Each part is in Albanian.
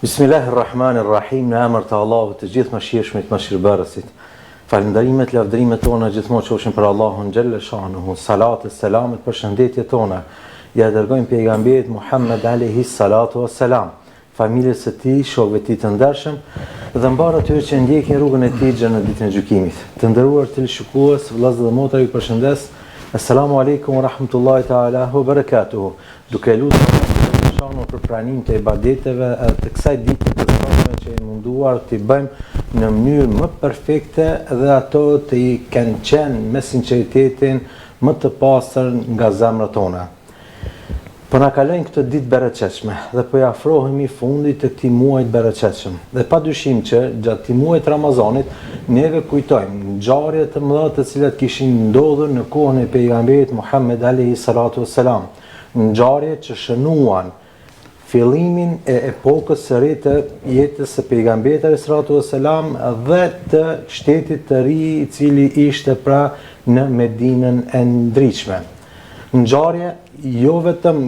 Bismillahirrahmanirrahim, në emër të Allahut të gjithë mëshirshmit, mëshirbërësit. Falënderimet, lavdërimet tona gjithmonë qofshin për Allahun xhelle shanuhu. Salatet, selamet, përshëndetjet tona ja dërgojmë pejgamberit Muhammed alayhi salatu wassalam, familjes së tij, shokëve të tij të ndershëm dhe mbarë atyre që ndjekin rrugën e tij në ditën e gjykimit. Të nderuar televizionistë, vëllezër dhe motra, ju përshëndes. Assalamu alaikum wa rahmatullahi ta'ala wa barakatuhu. Duke lutur për pranimin të ibadeteve të kësaj dite të sotme që jemi munduar të bëjmë në mënyrë më perfekte dhe ato të i kanë qenë me sinqeritetin më të pastër nga zemrat tona. Po na kalojnë këtë ditë bereqetshme dhe po i afrohemi fundit të këtij muaji të bereqetshëm. Dhe padyshim që gjatë këtij muaji të Ramazanit neve kujtojmë ngjarje të mëdha të cilat kishin ndodhur në kohën e pejgamberit Muhammed alayhi salatu wassalam. Ngjarje që shënuan fillimin e epokës së re të jetës së pejgamberit alayhi salatu wassalam dhe të shtetit të ri i cili ishte pra në Medinën e ndritshme. Ngjarje jo vetëm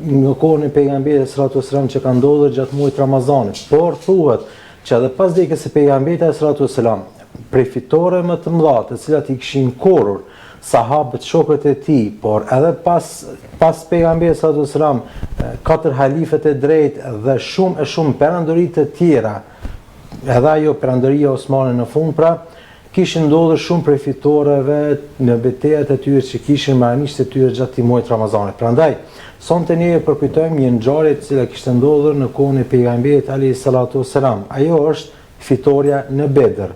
në kohën e pejgamberit alayhi salatu wassalam që ka ndodhur gjatë muajit Ramazanit, por thuhet që edhe pas vdekjes së pejgamberit alayhi salatu wassalam, prej fitore më të mëdha të cilat i kishin korrur sahabët, shokët e tij, por edhe pas pejgamberit sallallahu alajhi wasallam, 4 halifët e drejtë dhe shumë perandori të tjera, edhe ajo perandoria osmane në fund, pra kishin ndodhur shumë prej fitoreve në betejat e tyre që kishin me armiqtë e tyre gjatë këtij muaji të Ramazanit. Prandaj, sonte ne përkujtojmë një ngjarje e cila kishte ndodhur në kohën e pejgamberit alayhi salatu wasalam. Ajo është fitoria në Bedër.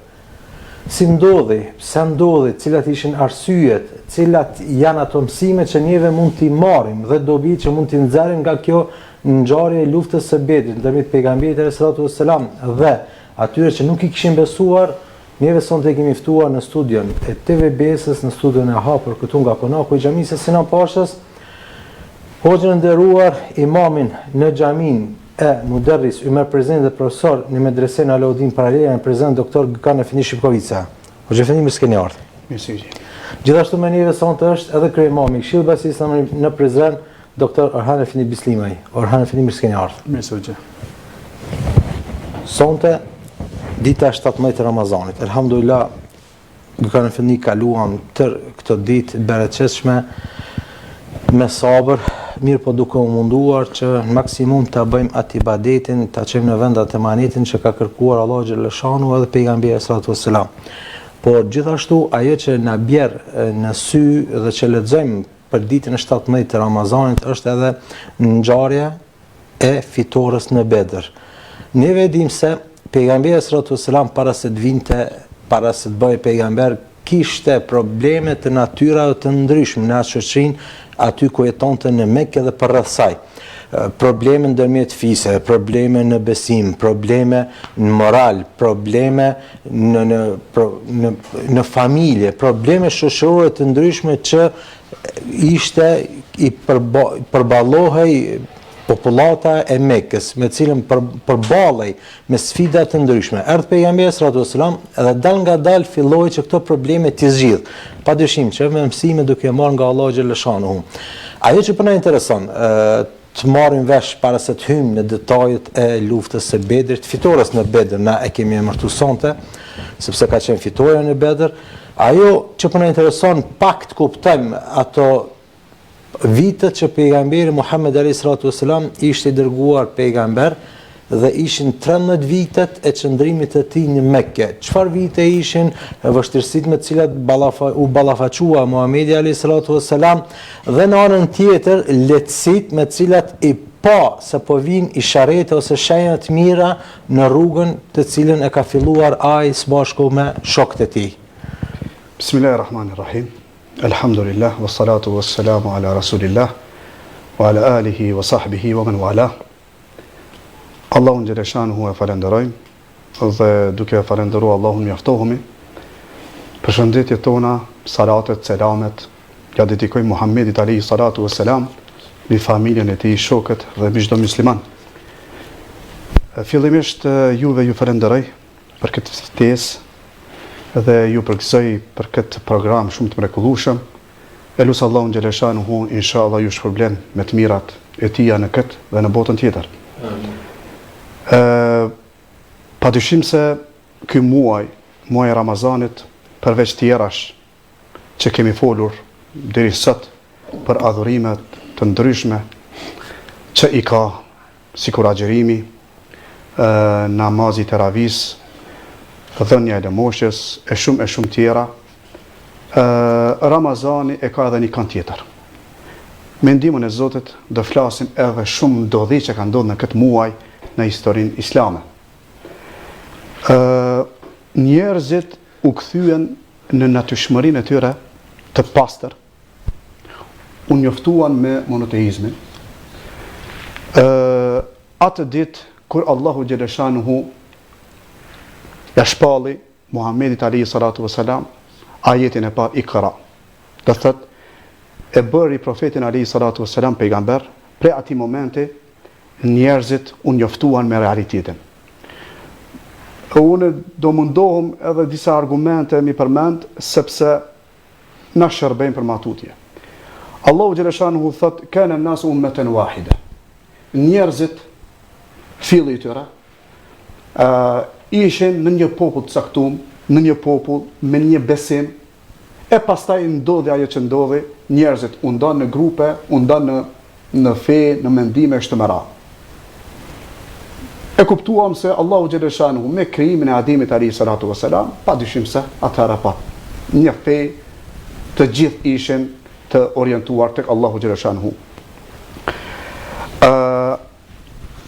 Si ndodhi, pse ndodhi, cilat ishin arsyet, cilat janë ato mësime që neve mund t'i marrim dhe dobi që mund t'i nxjerrim nga kjo ngjarje e luftës së Bedrit ndërmjet pejgamberit alayhi salatu wassalam dhe atyre që nuk i kishin besuar. Neve sonte kemi ftuar në studion e TVBS-s, në studion e hapur këtu nga konaku i xhamisë Sinan Pashës, hoxhën e nderuar imamin në xhamin e muderris Ymer Prezent dhe profesor në medresen Alaudin Paralela në prezent doktor Gökhan Efendi Shipkovica. Hoxha Efendi, mirë se keni ardhur. Mirë. Gjithashtu me neve sonte është edhe kryemami i Këshillit Bashkisë në prezent doktor Orhan Efendi Bislimaj. Orhan Efendi, mirë se keni ardhur. Mirë se hoxha. Sonte dita 17 e Ramazanit. Elhamdulillah, Gökhan Efendi kaluam tër këtë ditë bereqetshme me sabër, mirë po duke u munduar që në maksimum të bëjmë atë ibadetin, të qëjmë në vendat e manetin që ka kërkuar Allah xhelle shanu edhe pejgamberi sallallahu alaihi wasallam. Por gjithashtu ajo që na bjerë në sy dhe që lexojmë për ditën e 17 të Ramazanit është edhe ngjarja e fitores në Bedër. Ne vedim se pejgamberi sallallahu alaihi wasallam para se të vinte, para se të bëhej pejgamber, kishte probleme të natyrave të ndryshme në atë shoqërinë aty ku jetonte në Mekë dhe përreth saj. Probleme ndërmjet fise, probleme në besim, probleme në moral, probleme në familje, probleme shoqërore të ndryshme që ishte i përballohej populata e Mekës, me cilën përballej me sfida të ndryshme. Erdhi pejgamberi sallallahu alajhi wasallam dhe dal nga dal filloi që këto probleme t'i zgjidh. Padyshim që me mësime duke marrë nga Allahu xhelle shanuhu. Ajo që po na intereson, të marrim vesh para se të hyjmë në detajet e luftës së Bedrit, fitores në Bedër, na e kemi emërtuar sonte, sepse ka qenë fitoria në Bedër. Ajo që po na intereson pak të kuptojmë ato vitet që pejgamberi Muhammed alayhi salatu wasalam ishte i dërguar pejgamber dhe ishin 13 vitet e qëndrimit të tij në Mekë. Çfarë vite ishin, vështirësitë me të cilat u ballafaqua Muhamedi alayhi salatu wasalam dhe në anën tjetër lehtësitë me të cilat i pa se po vijnë isharete ose shenja të mira në rrugën të cilën e ka filluar ai së bashku me shokët e tij. Bismillahirrahmanirrahim. Alhamdulillah, wassalatu wassalamu ala rasulillah, wa ala alihi wa sahbihi wa man wala. Allahun xhelle shanuhu e falenderojmë dhe duke falenderuar Allahun mjaftohemi. Përshëndetjet tona, salatet, selamet, ja dedikojmë Muhammedit alayhi salatu wassalam, mbi familjen e tij, shokët dhe mbi çdo musliman. Fillimisht juve ju falenderoj për këtë ftesë dhe ju përgëzoj për këtë program shumë të mrekullueshëm. E lutë Allahun xhelle shanuhu, inshallah ju shpërblen me të mirat e tija në këtë dhe në botën tjetër. Padyshim se ky muaj e Ramazanit, përveç tjerash që kemi folur deri sot për adhurimet të ndryshme që i ka, sikur agjerimi, namazi teravis, dhënia e lëmoshjes, e shumë tjera, Ramazani e ka edhe një kënd tjetër. Me ndihmën e Zotit do flasim edhe shumë ndodhi që ka ndodhur në këtë muaj në historinë islame. Njerëzit u kthyen në natyrshmërinë e tyre të pastër, u njoftuan me monoteizmin. Atë ditë kur Allahu xhaleshanuhu ja shpalli Muhammedit alayhi salatu wasalam ajetin e parë Iqra. Do thotë e bëri profetin alayhi salatu wasalam pejgamber, prej atij momenti njerëzit u njoftuan me realitetin. Unë do mundohem edhe disa argumente mi përmend, sepse na shërbejnë për matutje. Allahu xhaleshanuhu thot, kana an-nasu ummatan wahida. Njerëzit, filli i tyre, ishin në një popull të caktuar, në një popull me një besim, e pastaj ndodhi ajo që ndodhi, njerëzit u ndan në grupe, u ndan në fe, në mendime kështu me radhë. E kuptuam se Allahu xhaleshanuhu me krijimin e Ademit alayhi salatu wasalam, padyshim se atëra pa një fe, të gjithë ishin të orientuar tek Allahu xhaleshanuhu.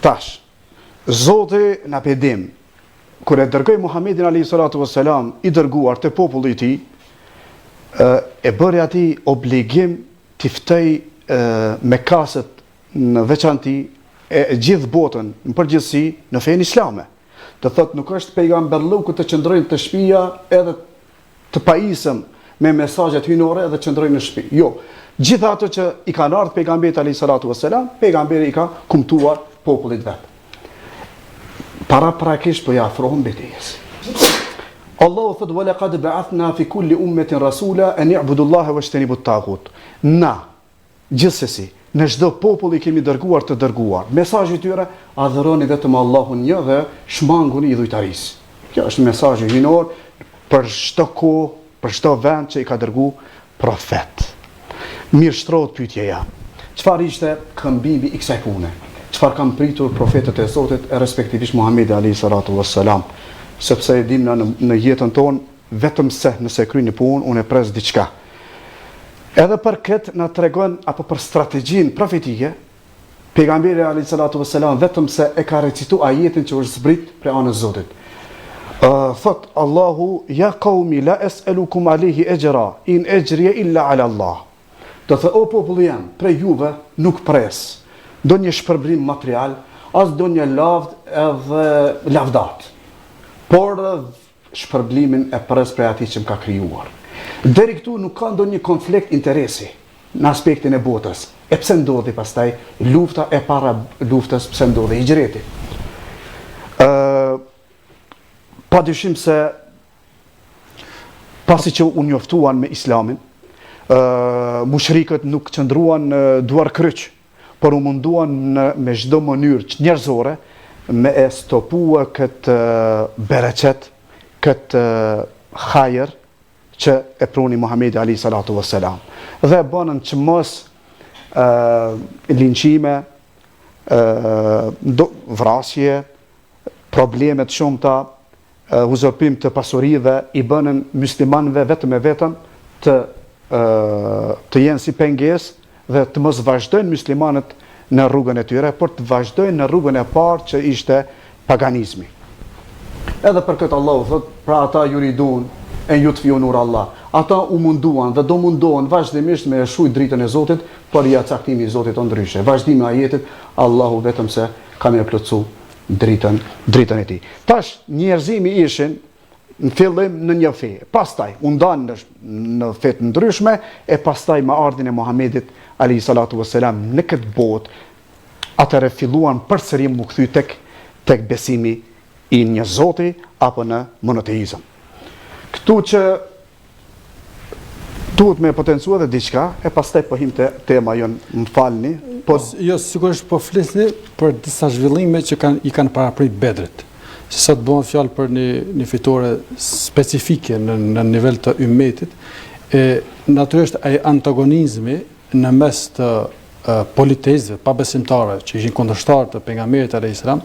Tash, Zoti na pedim, kur e dërgoi Muhammedin alayhi salatu wasalam i dërguar te populli i tij, e bëri atij obligim t'i ftoi me kasët në veçanti e gjithë botën në përgjithësi në fenë islame. Do thotë nuk është pejgamberlluku të qëndrojnë të shtëpia edhe të pajisëm me mesazhet hyjnore dhe qëndrojnë në shtëpi. Jo, gjithë ato që i kanë ardhur pejgamberit alayhi salatu wasalam, pejgamberi i ka kumtuar popullit vet. Paraprakisht po ja afrohen betejës. Allahu thot wa laqad ba'athna fi kulli ummatin rasula an ya'budu Allaha wajtanibu at-taghut. Na, gjithsesi, në çdo popull i kemi dërguar të dërguar. Mesazhi i tyre, adhuroni vetëm Allahun një dhe shmanguni idhujtarisë. Kjo është mesazhi hyjnor për çdo kohë, për çdo vend që i ka dërguar profet. Mirë shtrohet pyetjeja. Çfarë ishte këmbimi i kësaj pune? Çfarë kanë pritur profetët e Zotit, e respektivisht Muhamedi alayhi salatu wassalam? Sepse e dim në jetën tonë, vetëm se nëse kryeni një punë, unë e pres diçka. Edhe për këtë na tregon apo për strategjinë profetike, pejgamberi alayhi salatu wassalam vetëm se e ka recituar ajetin që është zbrit prej anës së Zotit. Thot Allahu, ja qaumi la es'alukum alayhi ajra, in ajriya illa ala Allah. Do thë, o populli jam, prej juve nuk pres do një shpërblim material, as do një lavd edhe lavdat. Por shpërblimin e pres prej atij që më ka krijuar. Deri këtu nuk ka ndonjë konflikt interesi në aspektin e botës. E pse ndodhi pastaj lufta e para luftës, pse ndodhi hijreti? Padyshim se pasi që u njoftuan me islamin, mushrikët nuk qëndruan duar kryq, por u munduan me çdo mënyrë njerëzore me e stopua këtë bereqet, këtë hajër që e pruni Muhammedi alayhi salatu wassalam. Dhe bënën që mos linçime, vrasje, problemet shumëta, uzurpim të pasurive, i bënën muslimanëve vetëm e vetëm të jenë si pengesë dhe të mos vazhdojnë muslimanët në rrugën e tyre, por të vazhdojnë në rrugën e parë që ishte paganizmi. Edhe për këtë Allahu thot, pra ata yuridun e yutfiu nur Allah. Ata u munduan dhe do mundohen vazhdimisht me shujt dritën e Zotit, por ja caktimi i Zotit o ndryshe. Vazhdimi i ajetit, Allahu vetëm se ka me plotsu dritën e tij. Tash njerëzimi ishin në fillim në një fe, pastaj u ndan në fe të ndryshme, e pastaj me ardhin e Muhamedit alayhi salatu wassalam në këtë botë, atëherë filluan përsëri mu kthy tek besimi i një Zoti apo në monoteizëm. Këtu që duhet me potencua dhe diçka, e pastaj po him te tema jon, më falni, Jo, sigurisht po flisni për disa zhvillime që i kanë paraprit Bedrit. Se sa të bëhen fjalë për një fitore specifike në nivel të ummetit, natyrisht ai antagonizmi në mes të politeizëve, pabesimtarëve që ishin kundërshtar të pejgamberit alayhis salam,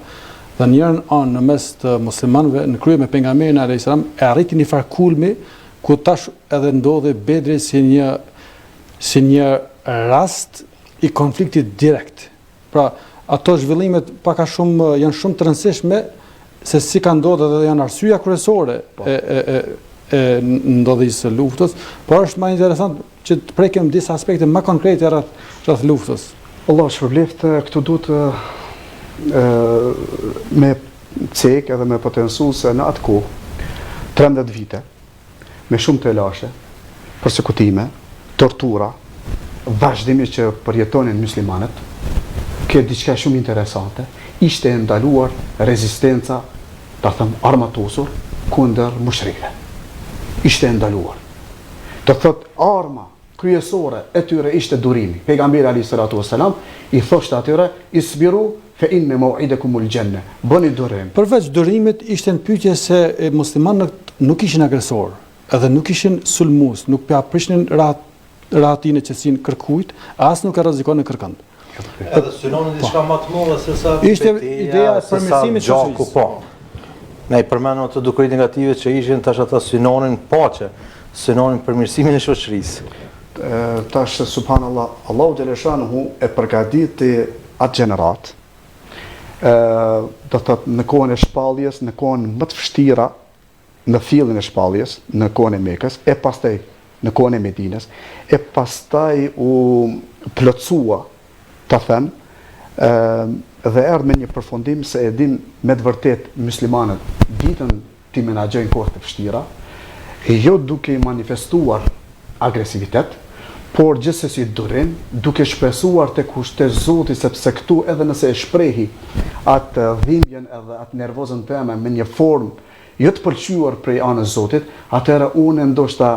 dhe njërën anë në mes të muslimanëve në krye me pejgamberin alayhis salam e arriti një farë kulmi ku tash edhe ndodhi Bedri si një rast i konfliktit direkt. Pra, ato zhvillimet janë shumë të rëndësishme se si ka ndodhur dhe janë arsyeja kryesore e ndodhisë së luftës, por është më interesant që të prekim disa aspekte më konkrete rreth luftës. Allah shpërbleft, këtu duhet me cek edhe me potencu se në atë kohë 13 vite me shumë të lashe, persekutime, tortura, vazhdimisht që përjetonin muslimanët, kjo diçka shumë interesante, ishte ndaluar rezistenca, ta them armatosur, kundër mushrikëve. Ishte ndaluar. Do thot arma kryesore e tyre ishte durimi. Pejgamberi alayhis salatu wassalam i thoshte atyre isbiru fe inne maw'idakumul janna. Bëni durim. Përveç durimit ishte në pyetje se muslimanët nuk ishin agresor, edhe nuk ishin sulmues, nuk prishnin rahatin e qetësinë kërkujt, as nuk e rrezikonin kërkënd. Edhe synonin diçka më të madhe se sa ishte ideja e përmirësimit të shoqërisë. Po. Ne i përmendëm ato dukuri negative që ishin, tash ata synonin paqe, synonin përmirësimin e shoqërisë. Tash subhanallah, Allahu xhaleshanuhu e përgatiti atë gjenerat. Do thot në kohën e shpalljes, në kohën më të vështira, në fillin e shpalljes, në kohën e Mekës, e pastaj në kohën e Medinës, e pastaj u plotësua, ta them, dhe erdhë me një përfundim se e din me të vërtet muslimanët ditën ti menaxhojnë kohë të vështira, jo duke i manifestuar agresivitet, por gjithsesi durim, duke shpresuar tek kushte Zoti, sepse këtu edhe nëse e shprehi atë dhimbjen edhe atë nervozën teme me një formë jo të pëlqyer prej anës Zotit, atëherë unë ndoshta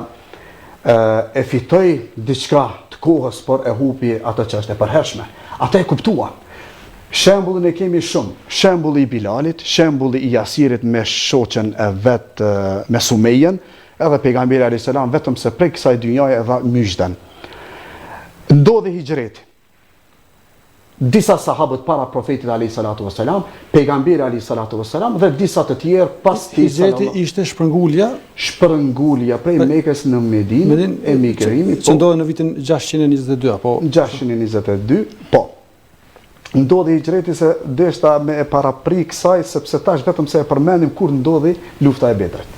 e fitoj diçka të kohës, por e hupi atë që është e përhershme. Ata e kuptuan. Shembullin e kemi shumë. Shembulli i Bilalit, shembulli i Jasirit me shoqen e vet me Sumejen, edhe pejgamberi alayhis salam vetëm se prej kësaj dynjaje e dha myshden. Ndodhi hijreti. Disa sahabët para profetit alayhis salatu wassalam, pejgamberi alayhis salatu wassalam dhe disa të tjerë pas tij. Hijreti ishte shpërngulja prej Mekës në Medinë, emigrimi, që ndodhi në vitin 622 apo 622, po. Ndodhi hijreti se deshta me e parapri kësaj, sepse tash vetëm se e përmendim kur ndodhi lufta e Bedrit.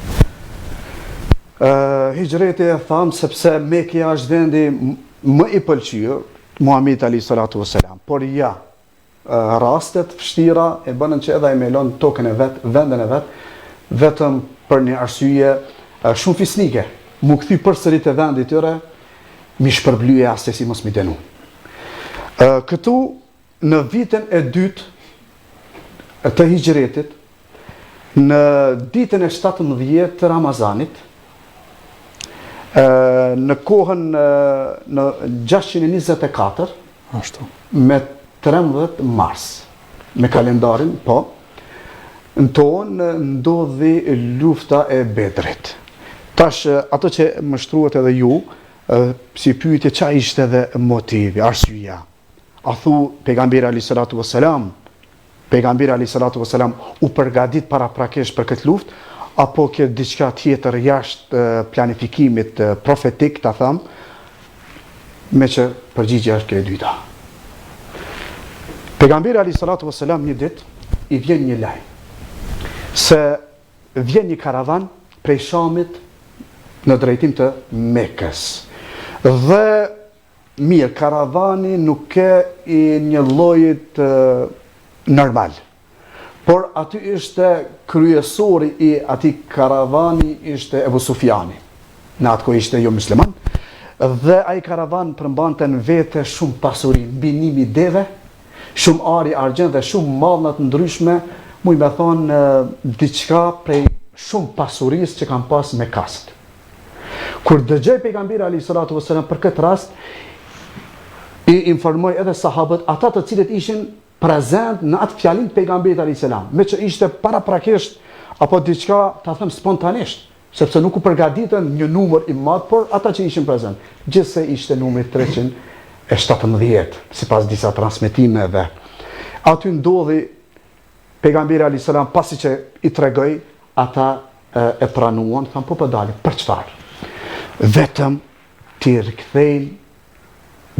Hijreti e tham sepse Mekja është vendi më i pëlqyer Muhamedi alayhis salatu wassalam, por ja, rastet vështira e bënën që edhe ai melon tokën e vet, vendin e vet, vetëm për një arsye shumë fisnike. Mu kthy përsëri te vendi i tyre, mi shpërblye as si mos mi denu. Këtu në vitin e dytë të hijretit, në ditën e 17 të Ramazanit, në kohën në 624 ashtu me 13 mars me kalendarin, po, në tonë ndodhi lufta e Bedrit. Tash ato që më shtruat edhe ju, si pyetje ç'a ishte edhe motivi, arsyeja. A thu pejgamberi alayhis salatu wassalam u përgatit paraprakesh për këtë luftë, apo ke diçka tjetër jashtë planifikimit profetik, ta them, me që përgjigjja është e dyta. Pejgamberi alayhis salatu wassalam një ditë i vjen një lajm se vjen një karavan prej Shamit në drejtim të Mekës. Dhe mirë, karavani nuk ke i një llojit normal. Por aty ishte kryesori i atij karavani ishte Ebu Sufjani. Në atë kohë ishte jo musliman, dhe ai karavan përmbante në vete shumë pasuri, mbi 1000 deve, shumë ari argjend dhe shumë mallna të ndryshme, muj me thonë diçka prej shumë pasurisë që kanë pas me kasët. Kur dëgjoi pejgamberi alayhis salatu wassalam për këtë rast, I informoi edhe sahabët, ata të cilët ishin prezent në atë fjalim të pejgamberit alayhis salam, me që ishte paraprakisht apo diçka, ta them spontanisht, sepse nuk u përgatitën një numër i madh, por ata që ishin prezent. Gjithsej ishte numri 317, sipas disa transmetimeve. Aty ndodhi pejgamberi alayhis salam, pasi që i tregoi, ata e pranuan, thanë po dalim, për çfarë? Vetëm t'i rikthejnë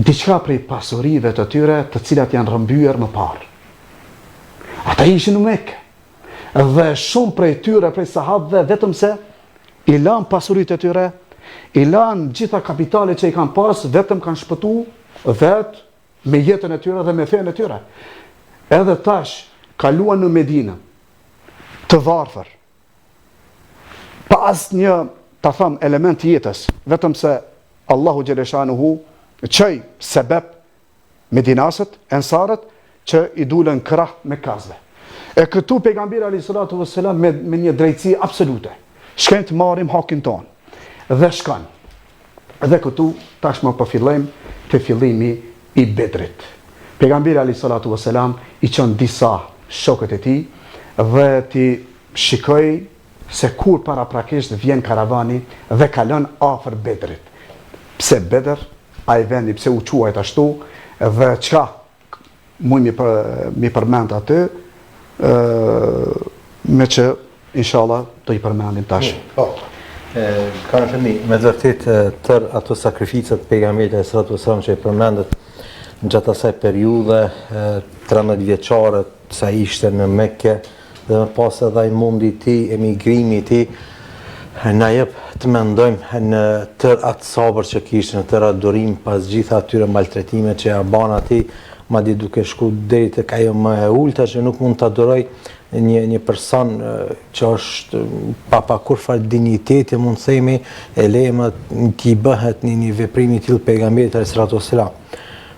diçka prej pasurive të tyre, të cilat janë rrëmbyer më parë. Ata ishin në Mekë, dhe shumë prej tyre, prej sahabëve, vetëm se i lanë pasuritë e tyre, i lanë gjitha kapitalet që i kanë pas, vetëm kanë shpëtu vetë me jetën e tyre dhe me fenë e tyre. Edhe tash kaluan në Medinë, të varfër, pa asnjë, ta them, element jetës, vetëm se Allahu xhaleshanuhu çoi sebeb medinasët, ensarët, që i dulën krah me kazve. E këtu pejgamberi alayhis salatu vesselam me një drejtësi absolute, shkojmë të marrim hakin ton, dhe shkon. Dhe këtu tashmë po fillojmë te fillimi i Bedrit. Pejgamberi alayhis salatu vesselam i çon disa shokët e tij dhe ti shikoi se kur paraprakisht vjen karavani dhe kalon afër Bedrit. Pse Bedr, ai vendi pse u quajt ashtu, dhe çka mi përmend aty, me që inshallah do i përmendim tash. Kanë të mi, me vërtet tër ato sakrificat pejgamberit alayhis salatu vesselam që i përmendet në gjatë asaj periudhe 13 vjeçare sa ishte në Mekke, dhe më pas edhe ai mundi i tij, emigrimi i tij, na jep të mendojmë në tër atë sabër që kishte, në tër atë durim pas gjitha atyre maltretime që ja ban atij, madje duke shku deri tek ajo më e ulta që nuk mund ta adoroj një person që është pa kur fare dinjiteti, mund të themi, e lejmë t'i bëhet një veprim i tillë pejgamberit alayhis salatu vesselam.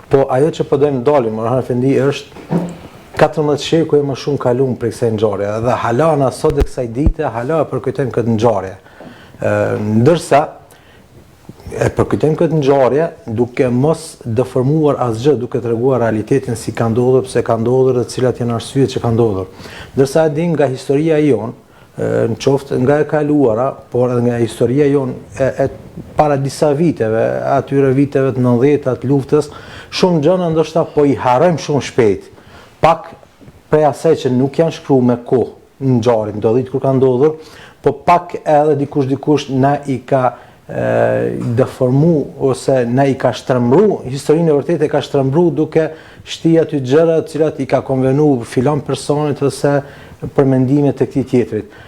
Po ajo që po dojmë dalim, Orhan Efendi, është 14 sheku e më shumë kalum për kësaj ngjarje, dhe hala na sot e kësaj dite, hala e përkujtojmë këtë ngjarje. Ndërsa e përkujtojmë këtë ngjarje duke mos deformuar asgjë, duke treguar realitetin si ka ndodhur, pse ka ndodhur dhe cilat janë arsyet që ka ndodhur. Ndërsa e dim nga historia jon, në qoftë nga e kaluara, por edhe nga historia jon e para disa viteve, atyre viteve të 90-ta të luftës, shumë gjëra ndoshta po i harrojmë shumë shpejt. Pak prej asaj që nuk janë shkruar me kohë në ngjarje, ndodhit kur ka ndodhur, po pak edhe dikush na i ka deformu ose na i ka shtrembru, historinë e vërtetë e ka shtrembru duke shti aty gjëra të cilat i ka konvenu filon personit ose për mendimet e këtij tjetrit.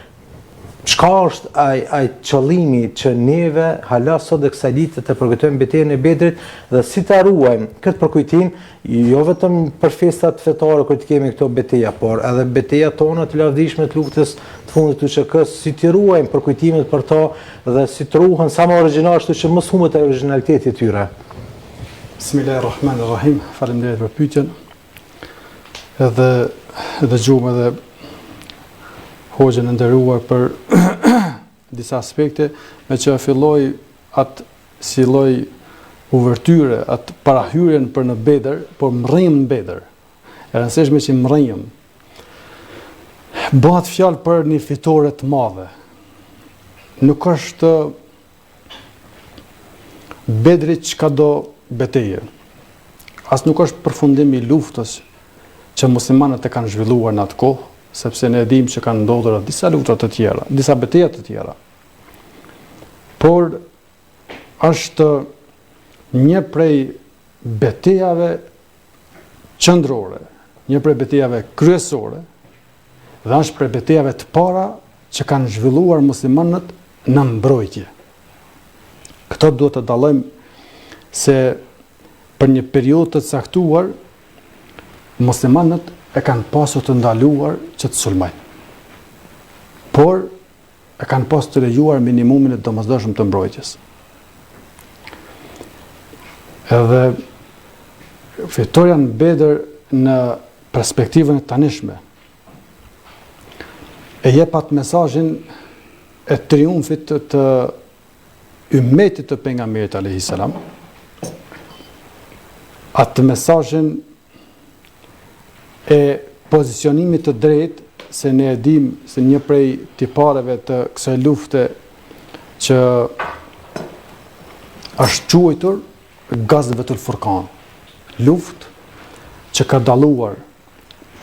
Çka është ai qëllimi që neve hala sot dhe kësaj dite të përkujtojmë betejën e Bedrit dhe si ta ruajmë këtë përkujtim, jo vetëm për festat fetare kur të kemi këto beteja, por edhe beteja tona të lavdishme të luftës të fundit të UÇK-s, si të ruajmë përkujtimet për to dhe si të ruhen sa më origjinal, ashtu që mos humbet origjinaliteti i tyre. Bismillahirrahmanirrahim. Faleminderit për pyetjen. Edhe dëgjova edhe hoxhën e nderuar për disa aspekte, me që filloi atë si lloj uvertyre, atë parahyrjen për në Bedër, por mrrim në Bedër. E rëndësishme që mrrim. Bëhet fjalë për një fitore të madhe. Nuk është Bedri çka do beteje. As nuk është përfundim i luftës që muslimanët e kanë zhvilluar në atë kohë, sepse ne dim që kanë ndodhur disa luftra të tjera, disa betejë të tjera. Por është një prej betejave qendrore, një prej betejave kryesore, dhe është prej betejave të para që kanë zhvilluar muslimanët në mbrojtje. Këto duhet të dallojmë se për një periudhë të caktuar muslimanët e kanë pasur të ndaluar që të sulmojnë. Por e kanë pasur të lejuar minimumin e domosdoshëm të mbrojtjes. Edhe fitoria në Bedër në perspektivën e tanishme e jep atë mesazhin e triumfit të ummetit të pejgamberit alayhis salam, atë mesazhin e pozicionimit të drejtë, se ne e dim se një prej tipareve të kësaj lufte që është quajtur Gazvetul Furqan, luftë që ka dalluar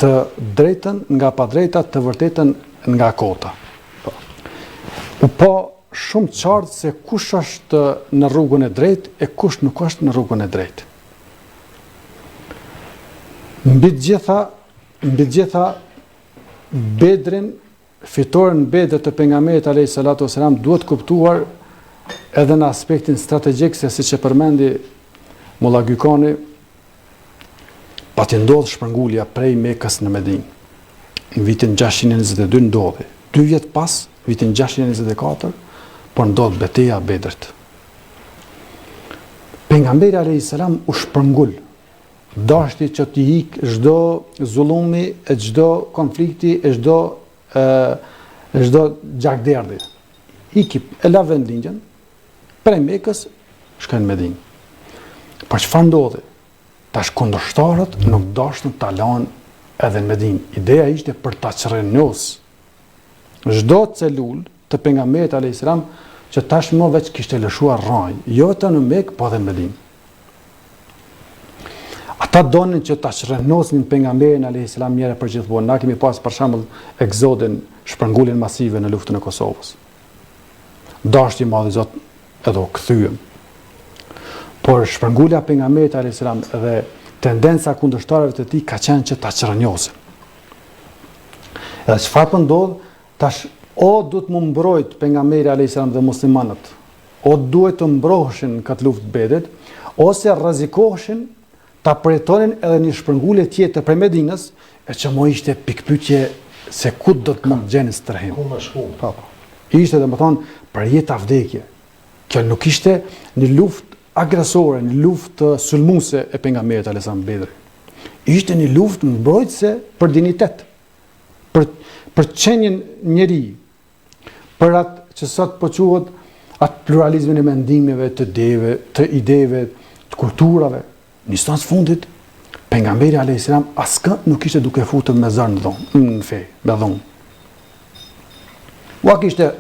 të drejtën nga padrejta, të vërtetën nga kota. U pa shumë qartë se kush është në rrugën e drejtë e kush nuk është në rrugën e drejtë. Mbi të gjitha Bedrin, fitoren Bedër të pejgamberit alayhis salatu wasalam duhet kuptuar edhe në aspektin strategjik, se siç e përmendi Molla Gjykani, pati ndodh shpërngulja prej Mekës në Medinë. Në vitin 622 ndodhi. 2 vjet pas, vitin 624, por ndodh betejë e Bedrit. Pejgamberi alayhis salam u shpërngul. Dashti që t'i hik çdo zullumi, e çdo konflikti, e çdo gjakderdi. Hiki, e la vendingjën, prej Mekës, shkën në Medinë. Por çfarë ndodhi? Tash kundërshtarët nuk dashnin ta lanë edhe në Medinë. Ideja ishte për ta çrrenos çdo celul të pejgamberit alayhis salam që tashmë veç kishte lëshuar rraj, jo vetëm në Mekë, po edhe në Medinë. Ata donin që ta çrrenosnin pejgamberin alayhis salam njëherë për gjithmonë. Na kemi pas për shembull eksodin, shpërnguljen masive në luftën e Kosovës. Dashti i madh i Zot edhe u kthyem. Por shpërngulja e pejgamberit alayhis salam dhe tendenca kundërshtarëve të tij ka qenë që ta çrrënjosin. Edhe çfarë po ndodh tash, o duhet më mbrojt pejgamberi alayhis salam dhe muslimanët, o duhet të mbroheshin në këtë luftë Bedrit, ose rrezikoheshin ta përjetonin edhe një shpërngulje tjetër prej Medinës, e që mo ishte pikpyetje se ku do të mund gjenin strehim. Ku më shku? Ishte domethënë për jetë vdekje. Kjo nuk ishte një luftë agresore, një luftë sulmuese e pejgamberit alayhis salam Bedri. Ishte një luftë mbrojtëse për dinjitet, për qenjen njeri, për atë që sot po quhet atë pluralizmin e mendimeve, të ideve, të kulturave. Në instancë fundit, pejgamberi alayhis salam askën nuk ishte duke futur me zër në fe, me dhomë. Ua kishte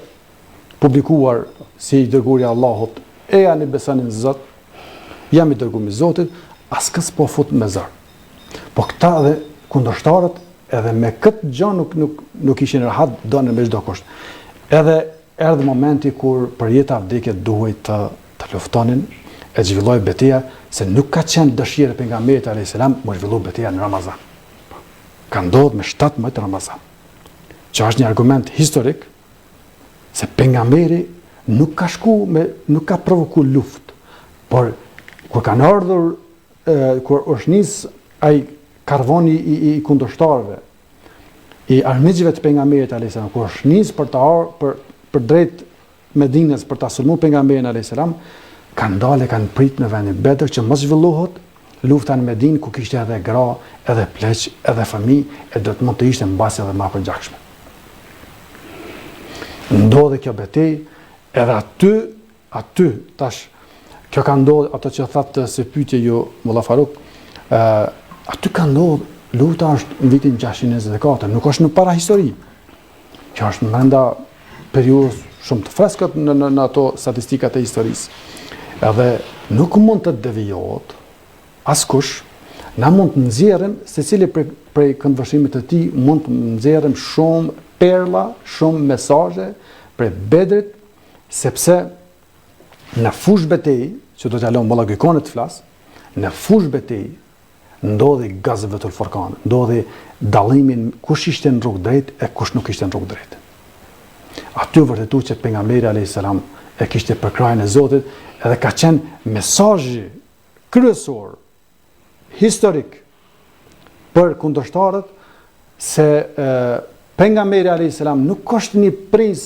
publikuar si i dërguari i Allahut, e janë i besonin Zot, jam i dërguar i Zotit, askën s'po fut me zër. Po këta dhe kundërshtarët edhe me këtë gjë nuk ishin rahat, donin me çdo kusht. Edhe erdhi momenti kur për jetë vdekje duhet të luftonin, e zhvilloi betejë, se nuk ka qenë dëshirë pejgamberit alayhis salam më zhvillu betejë në Ramazan. Ka ndodhur me 17 Ramazan. Që është një argument historik se pejgamberi nuk ka provokuar luftë, por kur kanë ardhur, kur është nis ai karvoni i kundërshtarëve, i armiqve të pejgamberit alayhis salam, kur është nis për drejt Medinës për ta sulmuar pejgamberin alayhis salam, kanë dalë, kanë prit në vendin Bedër që mos zhvillohet lufta në Medinë, ku kishte edhe gra, edhe pleq, edhe fëmijë, e do të mund të ishte mbasi edhe më e përgjakshme. Ndodhi kjo betejë, edhe aty tash kjo ka ndodhur, ato që thatë se pyetje ju Molla Faruk, aty ka ndodhur, lufta është në vitin 624, nuk është në para histori. Kjo është brenda periudhës shumë të freskët në ato statistikat e historisë. Edhe nuk mund të devijohet askush, na mund të nxjerrim secili prej këndvështrimit të tij, mund të nxjerrim shumë perla, shumë mesazhe prej Bedrit, sepse në fush betejë, që do t'ja lëm Molla Gjykani të flas, në fush betejë ndodhi Gazvetul Furqan, ndodhi dallimin kush ishte në rrugë drejt e kush nuk ishte në rrugë drejt. Aty vërtetu që pejgamberi alayhis salam e kishte përkrahjen e Zotit, edhe ka qenë mesazhi kryesor, historik, për kundërshtarët, se pejgamberi alayhis salam nuk është një prins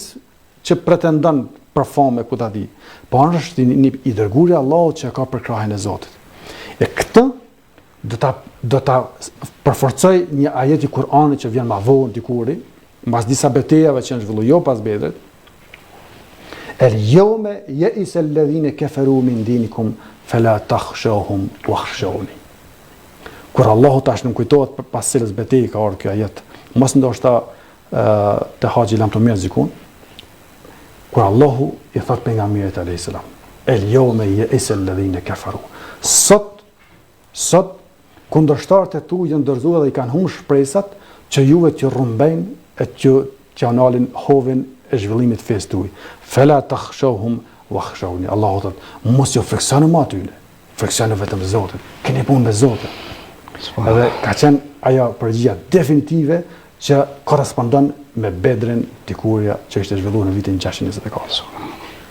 që pretendon për famë ku ta di, por është një i dërguari i Allahut që ka përkrahjen e Zotit. E këtë do ta përforcoj një ajet i Kuranit që vjen ma vonë dikuri, mbas disa betejave që janë zhvilluar jo pas Bedrit. El-yawma ya'isa alladhina kafaru min dinikum fala takhshawhum wakhshawni. Kur Allahu tash nuk kujtohet për pas cilës betejë ka ardhur kjo ajet. Mos ndoshta te Haxhi Lam Tomir zikun. Kur Allahu i thot pejgamberit alayhis salam, el yawma ya'isa alladhina kafaru. Sot kundërshtarët e tu janë dorëzuar dhe i kanë humbur shpresat që juve që rrumbejnë e që analin hovin e zhvillimit fesë tuaj. Fela takhshawhum wakhshawni. Allahu thot, mos ju friksoni më atyne. Friksoni vetëm Zotin. Keni punë me Zotin. Edhe ka qenë ajo përgjigja definitive që korrespondon me Bedrin Tikurja që ishte zhvilluar në vitin 624.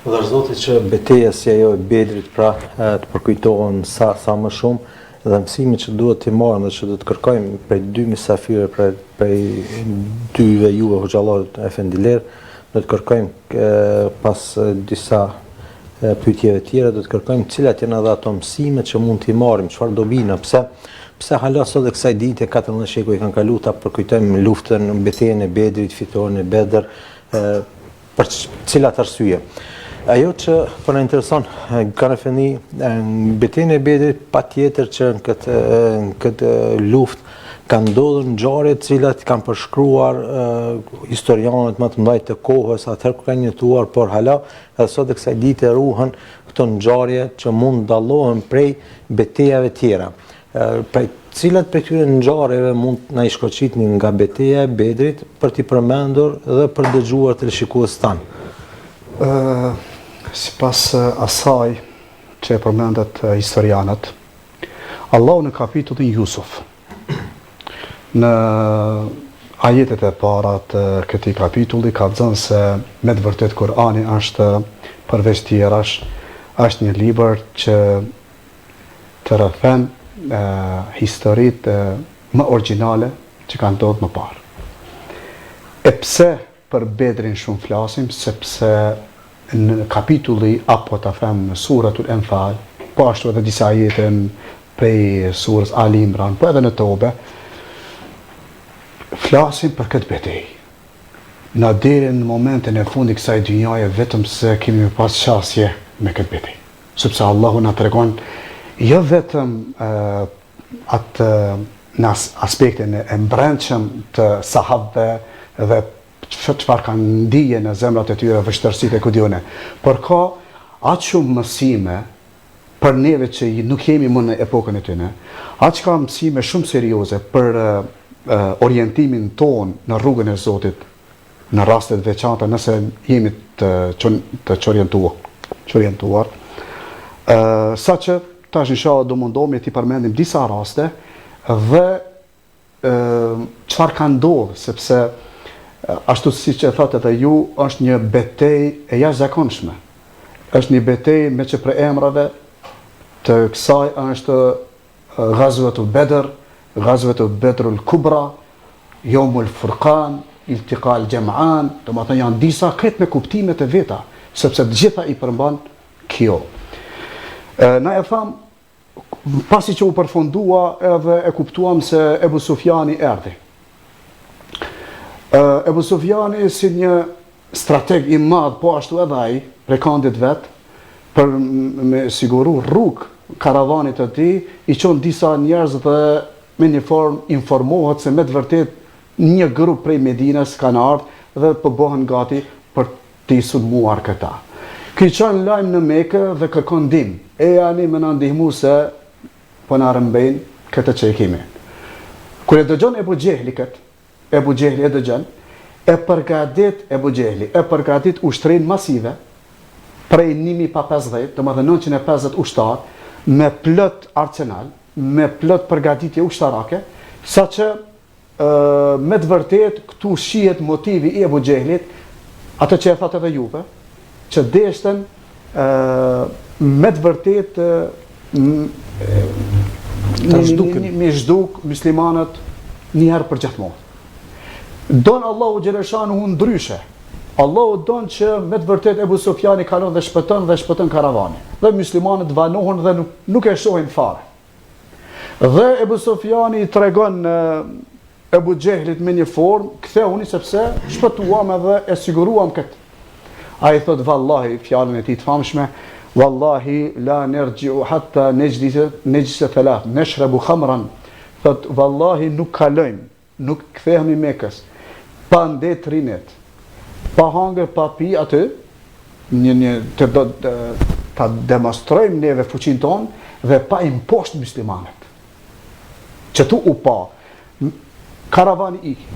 Dhe Zoti që betejë si ajo e Bedrit pra të përkujtohen sa më shumë dhe mësimi që duhet të marrim dhe që do të kërkojmë prej dy mysafirë, prej dyve juve hoxhallarët efendiler, do të kërkojmë pas disa pyetjeve tjera, do të kërkojmë cilat janë edhe ato mësime që mund t'i marrim, çfarë do vina, pse hala sot e kësaj dite 14 shekuj kanë kaluar ta përkujtojmë luftën, betejën e Bedrit, fitoren e Bedër, për cilat arsye. Ajo që po na intereson kanë efendi betejën e Bedrit patjetër që në këtë luftë kanë ndodhur ngjarje të cilat kanë përshkruar historianët më të mëdhenj të kohës atëherë kur kanë jetuar, por hala edhe sot e kësaj dite ruhen këto ngjarje që mund dallohen prej betejave tjera. Prej cilat prej këtyre ngjarjeve mund na i shkoçitni nga betejë e Bedrit për t'i përmendur dhe për dëgjuar të shikues tan. Sipas asaj që e përmendet historianët, Allahu në kapitullin Jusuf, në ajetet e para të këtij kapitulli ka thënë se me të vërtet Kurani është përveç tjerash, është një libër që të rrëfen historitë më origjinale që kanë ndodhur më parë. E pse për Bedrin shumë flasim, sepse në kapitulli apo ta them suratul Anfal, po ashtu edhe disa ajete prej surës Ali Imran, po edhe në Tobe, flasim për këtë betejë. Na deri në momentin e fundit kësaj dynjaje vetëm se kemi pas qasje me këtë betejë. Sepse Allahu na tregon jo vetëm atë në aspektin e mbrëmshëm të sahabëve dhe çfarë kanë ndije në zemrat e tyre, vështirësitë e kudione, por ka aq shumë mësime për neve që nuk jemi më në epokën e tyre, aq ka mësime shumë serioze për orientimin ton në rrugën e Zotit në rastet veçanta nëse jemi të orientuar, saqë tash inshallah do mundohemi t'i përmendim disa raste dhe çfarë ka ndodhur, sepse ashtu siç e thotë edhe ju, është një betejë e jashtëzakonshme. Është një betejë me që për emrave të kësaj është Ghazwatul Bedr, Ghazwatul Bedrul Kubra, Yawmul Furqan, Iltiqa al-Jam'an, domethënë janë disa këtë me kuptimet e veta, sepse të gjitha i përmban kjo. Na e tham, pasi që u përfundua edhe e kuptuam se Ebu Sufjani erdhi. Ebu Sufjani si një strateg i madh, po ashtu edhe ai, prekandit vet, për me siguru rrugë karavanit të tij, i çon disa njerëz dhe me një formë informohet se me të vërtet një grup prej Medinës kanë ardhur dhe po bëhen gati për t'i sulmuar këta. Ky çon lajm në Mekë dhe kërkon ndihmë. E ani më na ndihmu se po na rëmbejnë këtë që e kemi. Kur e dëgjon Ebu Xehli këtë, Ebu Xehli e dëgjon, Ebu Xehli e përgatit ushtrin masive prej 1550, domethënë 950 ushtar me plot arsenal, me plot përgatitje ushtarake, saqë me të vërtet këtu shihet motivi i Ebu Xehlit, atë që e thatë edhe juve, që deshten me të vërtet me zhduk muslimanët njëherë për gjithmonë. Donë Allahu Gjeleshanuhu ndryshe. Allahu donë që me të vërtet Ebu Sufjani kalon dhe shpëton karavani. Dhe muslimanët vanohen dhe nuk e shohin fare. Dhe Ebu Sufjani i tregon Ebu Xehlit me një formë, kthehuni sepse shpëtuam edhe e siguruam këtë. Ai thot vallahi, fjalën e tij të famshme, wallahi la nerji'u hatta nejlisa thalath, nashrabu khamran thot vallahi nuk kalojmë, nuk kthehemi Mekës pa ndet rinet, pa hangër, pa pi aty, të do ta demonstrojmë neve fuqinë tonë dhe pa imposht muslimanët. Që tu u pa, karavani iki,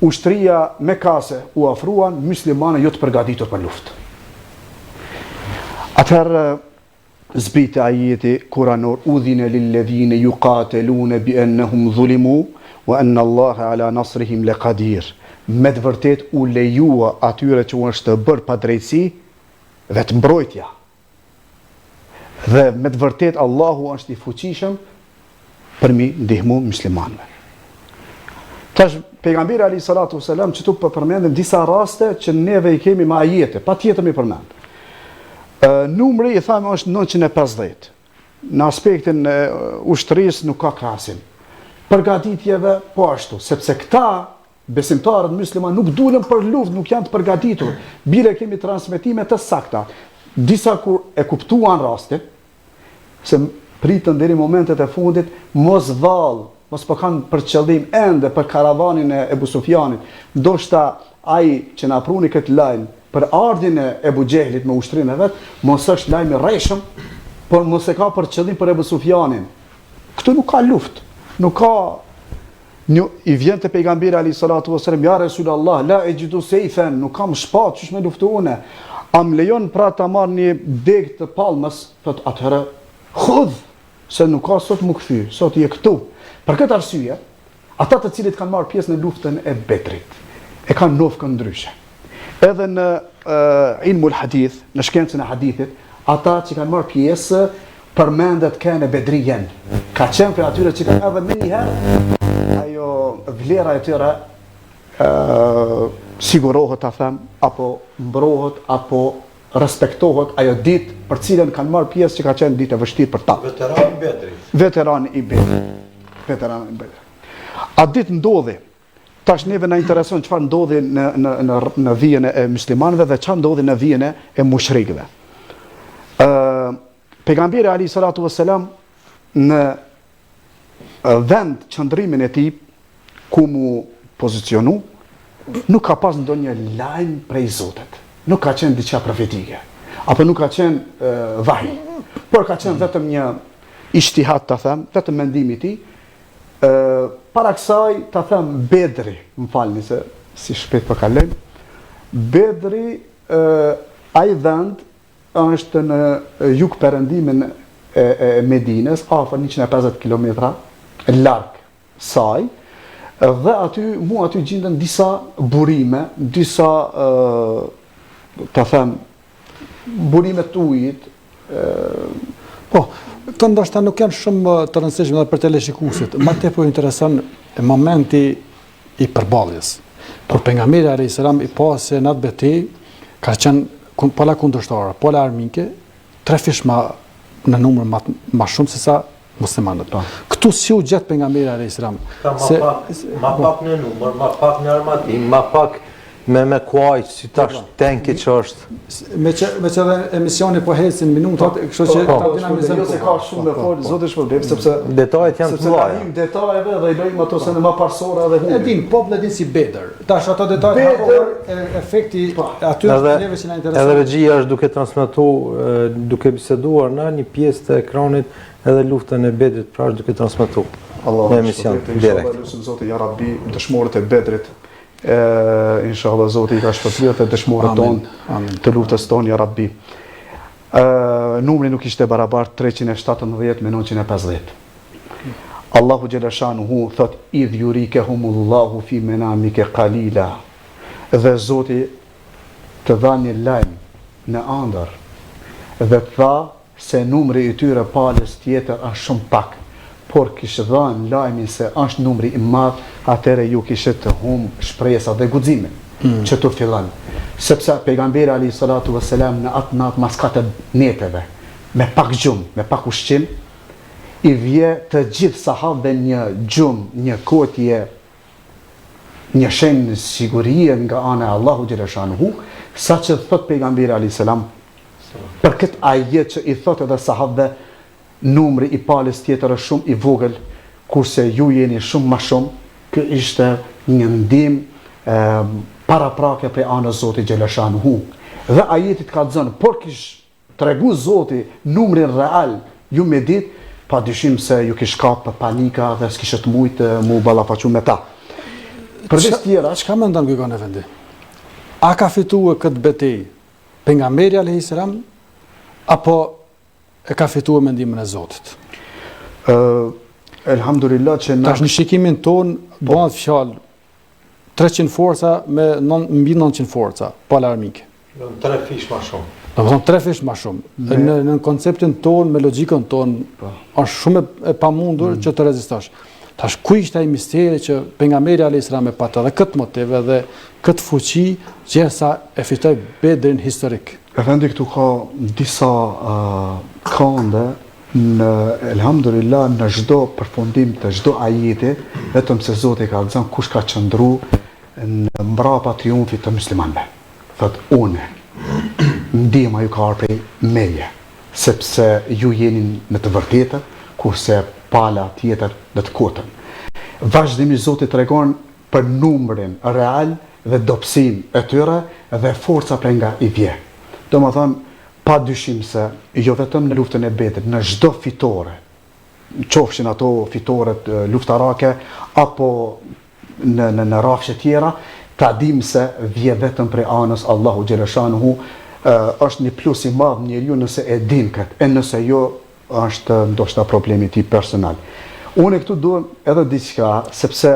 ushtria mekase u afruan, muslimanë jo të përgatitur për luftë. Atëherë zbite ajeti kuranor, udhine lilledhine yuqatelune bi ennehum dhulimu wa anna Allahe ala nasrihim le qadir. Me të vërtet u lejua atyre që u është bërë pa drejtësi dhe të mbrojtja. Dhe me të vërtet Allahu është i fuqishëm për mi ndihmu muslimanëve. Tash pejgamberi alayhi salatu wasalam që tu përmendëm disa raste që neve i kemi me ajete, patjetër mi përmend. Numri i thamë është 950. Në aspektin e ushtrisë nuk ka krahasim. Përgatitjeve po ashtu, sepse këta besimtarët musliman nuk dulen për luftë, nuk janë të përgatitur. Bile kemi transmetime të sakta. Disa kur e kuptuan rastin, se pritën deri momentet e fundit, mos vallë, mos po kanë për qëllim ende për karavanin e Ebu Sufjanit, ndoshta ai që na pruni këtë lajm për ardhin e Ebu Gjehlit me ushtrinë e vet, mos është lajm i rreshëm, por mos e ka për qëllim për Ebu Sufjanin. Këtu nuk ka luftë, nuk ka i vjen te pejgamberi alayhi salatu wasallam, ja Resulullah, la ejidu seyfen, nuk kam shpatë çish me luftu une. Am lejon pra ta marr një deg të palmës, thot atëherë khudh, se nuk ka sot më kthy, sot je këtu. Për këtë arsye, ata të cilët kanë marrë pjesë në luftën e Bedrit, e kanë nofkën ndryshe. Edhe në ilmul hadith, në shkencën e hadithit, ata që kanë marrë pjesë përmendet kene bedrijen. Ka qenë për atyre që kanë edhe me njëherë, ajo vlera e tyre sigurohet, ta them, apo mbrohet, apo respektohet ajo ditë për cilën kanë marrë pjesë që ka qenë ditë e vështirë për ta. Veterani i Bedrit. A ditë ndodhi, tash neve na intereson çfarë ndodhi në vijën e muslimanëve dhe çfarë ndodhi në vijën e mushrikëve. Pejgamberi alayhi salatu wassalam në vend qëndrimin e tij ku mu pozicionu, nuk ka pas ndonjë lajm prej Zotit. Nuk ka qenë diçka profetike, apo nuk ka qenë vahi, por ka qenë vetëm një ijtihad, ta them, vetëm mendimi i tij. Para kësaj, ta them, Bedri, më falni se si shpejt po kaloj. Bedri, ai vend është në jug perëndimin e Medinës, afër 150 kilometra larg saj, dhe aty gjenden disa burime, disa ta them burime të ujit. Po, këto ndoshta nuk janë shumë të rëndësishme edhe për teleshikuesit. Më tepër intereson momenti i përballjes. Por pejgamberi alayhis salam i pa se në atë betejë ka qenë pola kundërshtare, pola armike, 3 fish në numër më shumë se sa muslimanët. Këtu si u gjet pejgamberi alayhis salam? Ma pak në numër, ma pak në armatim, ma pak me kuajt, si tash tenki që është. Me që edhe emisioni po hecin minutat, kështu që ta dinamizojmë. Jo se ka shumë me fol, zoti shpërblet, sepse detajet janë të mëdha. Sepse detajeve dhe i lojmë ato se në më parsora dhe humbi. E din, populli din si Bedër. Tash ato detaje efekti aty neve që na intereson. Edhe regjia është duke transmetuar, duke biseduar në një pjesë të ekranit edhe luftën e Bedrit, pra është duke transmetuar në emision direkt. Lutem Zoti ja Rabbi, dëshmorët e Bedrit, inshallah Zoti i ka shpërblyet të dëshmorët tonë të luftës tonë, ja Rabbi. Numri nuk ishte barabart, 317 me 950. Allahu Gjeleshanuhu thot, idh yurikehumullahu fi menamike qalila, dhe Zoti të dha një lajm në ëndër dhe të tha se numri i tyre palës tjetër është shumë pak, por kishë dhënë lajmin se është numri i madh, atëre ju kishë të humbë shpresa dhe guximin që të fillon. Sepse pejgamberi alayhi salatu wassalam në atë natë mas 4 neteve, me pak gjumë, me pak ushqim, i vje të gjithë sahabëve një gjumë, një kotje, një shenjë sigurie nga ana e Allahu Gjeleshanuhu, sa që thot pejgamberi alayhi salam, për këtë ajet që i thot edhe sahabëve, numri i palës tjetër është shumë i vogël, kurse ju jeni shumë ma shumë, kjo ishte një ndim paraprake prej anës Zotit Gjeleshanuhu. Dhe ajetit ka thënë, por kish tregu Zoti numrin real ju me dit, pa dyshim se ju kish kap panika dhe s'kishët mujtë mu ballafaqu me ta. Përveç tjera, çka mendon ky kanë vendi? A ka fituar këtë betejë pejgamberi alayhis salam apo e ka fituar mendimin e Zotit? Elhamdulillah që na tash në shikimin ton bëhet fjalë 300 forca me mbi 900 forca palarmike. Do 3 fish më shumë. Do të thonë 3 fish më shumë. Në konceptin ton, me logjikën ton, është shumë e pamundur që të rezistosh. Tash ku ishte ai misteri që pejgamberi alayhis salam e patë edhe këtë motive dhe këtë fuqi gjersa e fitoi Bedrin historik. Efendi këtu ka disa kande në elhamdulillah në çdo përfundim të çdo ajeti, vetëm se Zoti ka thënë kush ka qëndru në mbrapa triumfit të muslimanëve. Thot une ndihma ju ka prej meje, sepse ju jeni në të vërtetë, kurse pala tjetër në të kotën. Vazhdimisht Zoti tregon për numrin real dhe dobësinë e tyre dhe forca prej nga i vje. Domethënë, pa dyshim se jo vetëm në luftën e Bedrit, në çdo fitore, qofshin ato fitoret luftarake apo në rrafshe tjera, ta dim se vje vetëm prej anës Allahu Gjeleshanuhu. Është një plus i madh njeriu nëse e din këtë, e nëse jo është ndoshta problemi ti personal. Unë këtu duhem edhe diçka, sepse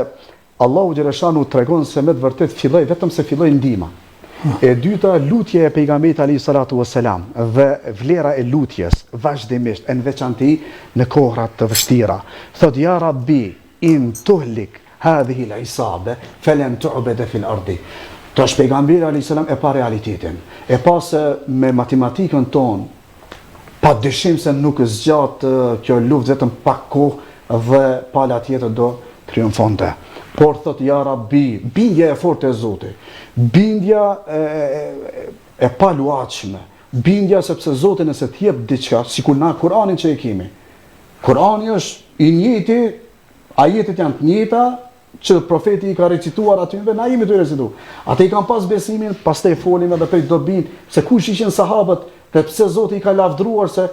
Allahu Gjeleshanu tregon se me të vërtet filloi vetëm se filloi ndihma. E dyta, lutja e pejgamberit alayhi salatu wassalam dhe vlera e lutjes vazhdimisht në veçanti në kohrat të vështira. Thot ja Rabbi in tuhlik hadhihi al-isabe falan tu'bad fil ardi. Tash pejgamberi alayhi salam e pa realitetin. E pa se me matematikën tonë pa dyshim se nuk zgjat kjo luftë vetëm pak kohë dhe pala tjetër do triumfonte. Por thot ja Rabbi, bindja e fortë e Zotit, bindja e paluajshme, bindja sepse Zoti nëse të jep diçka, sikur na Kur'anin që e kemi. Kur'ani është i njëjti, ajetet janë të njëjta që profeti i ka recituar atyve, na jemi të recitu. Ata i kanë pas besimin, pastaj folim edhe për dobin se kush ishin sahabët dhe pse Zoti i ka lavdruar se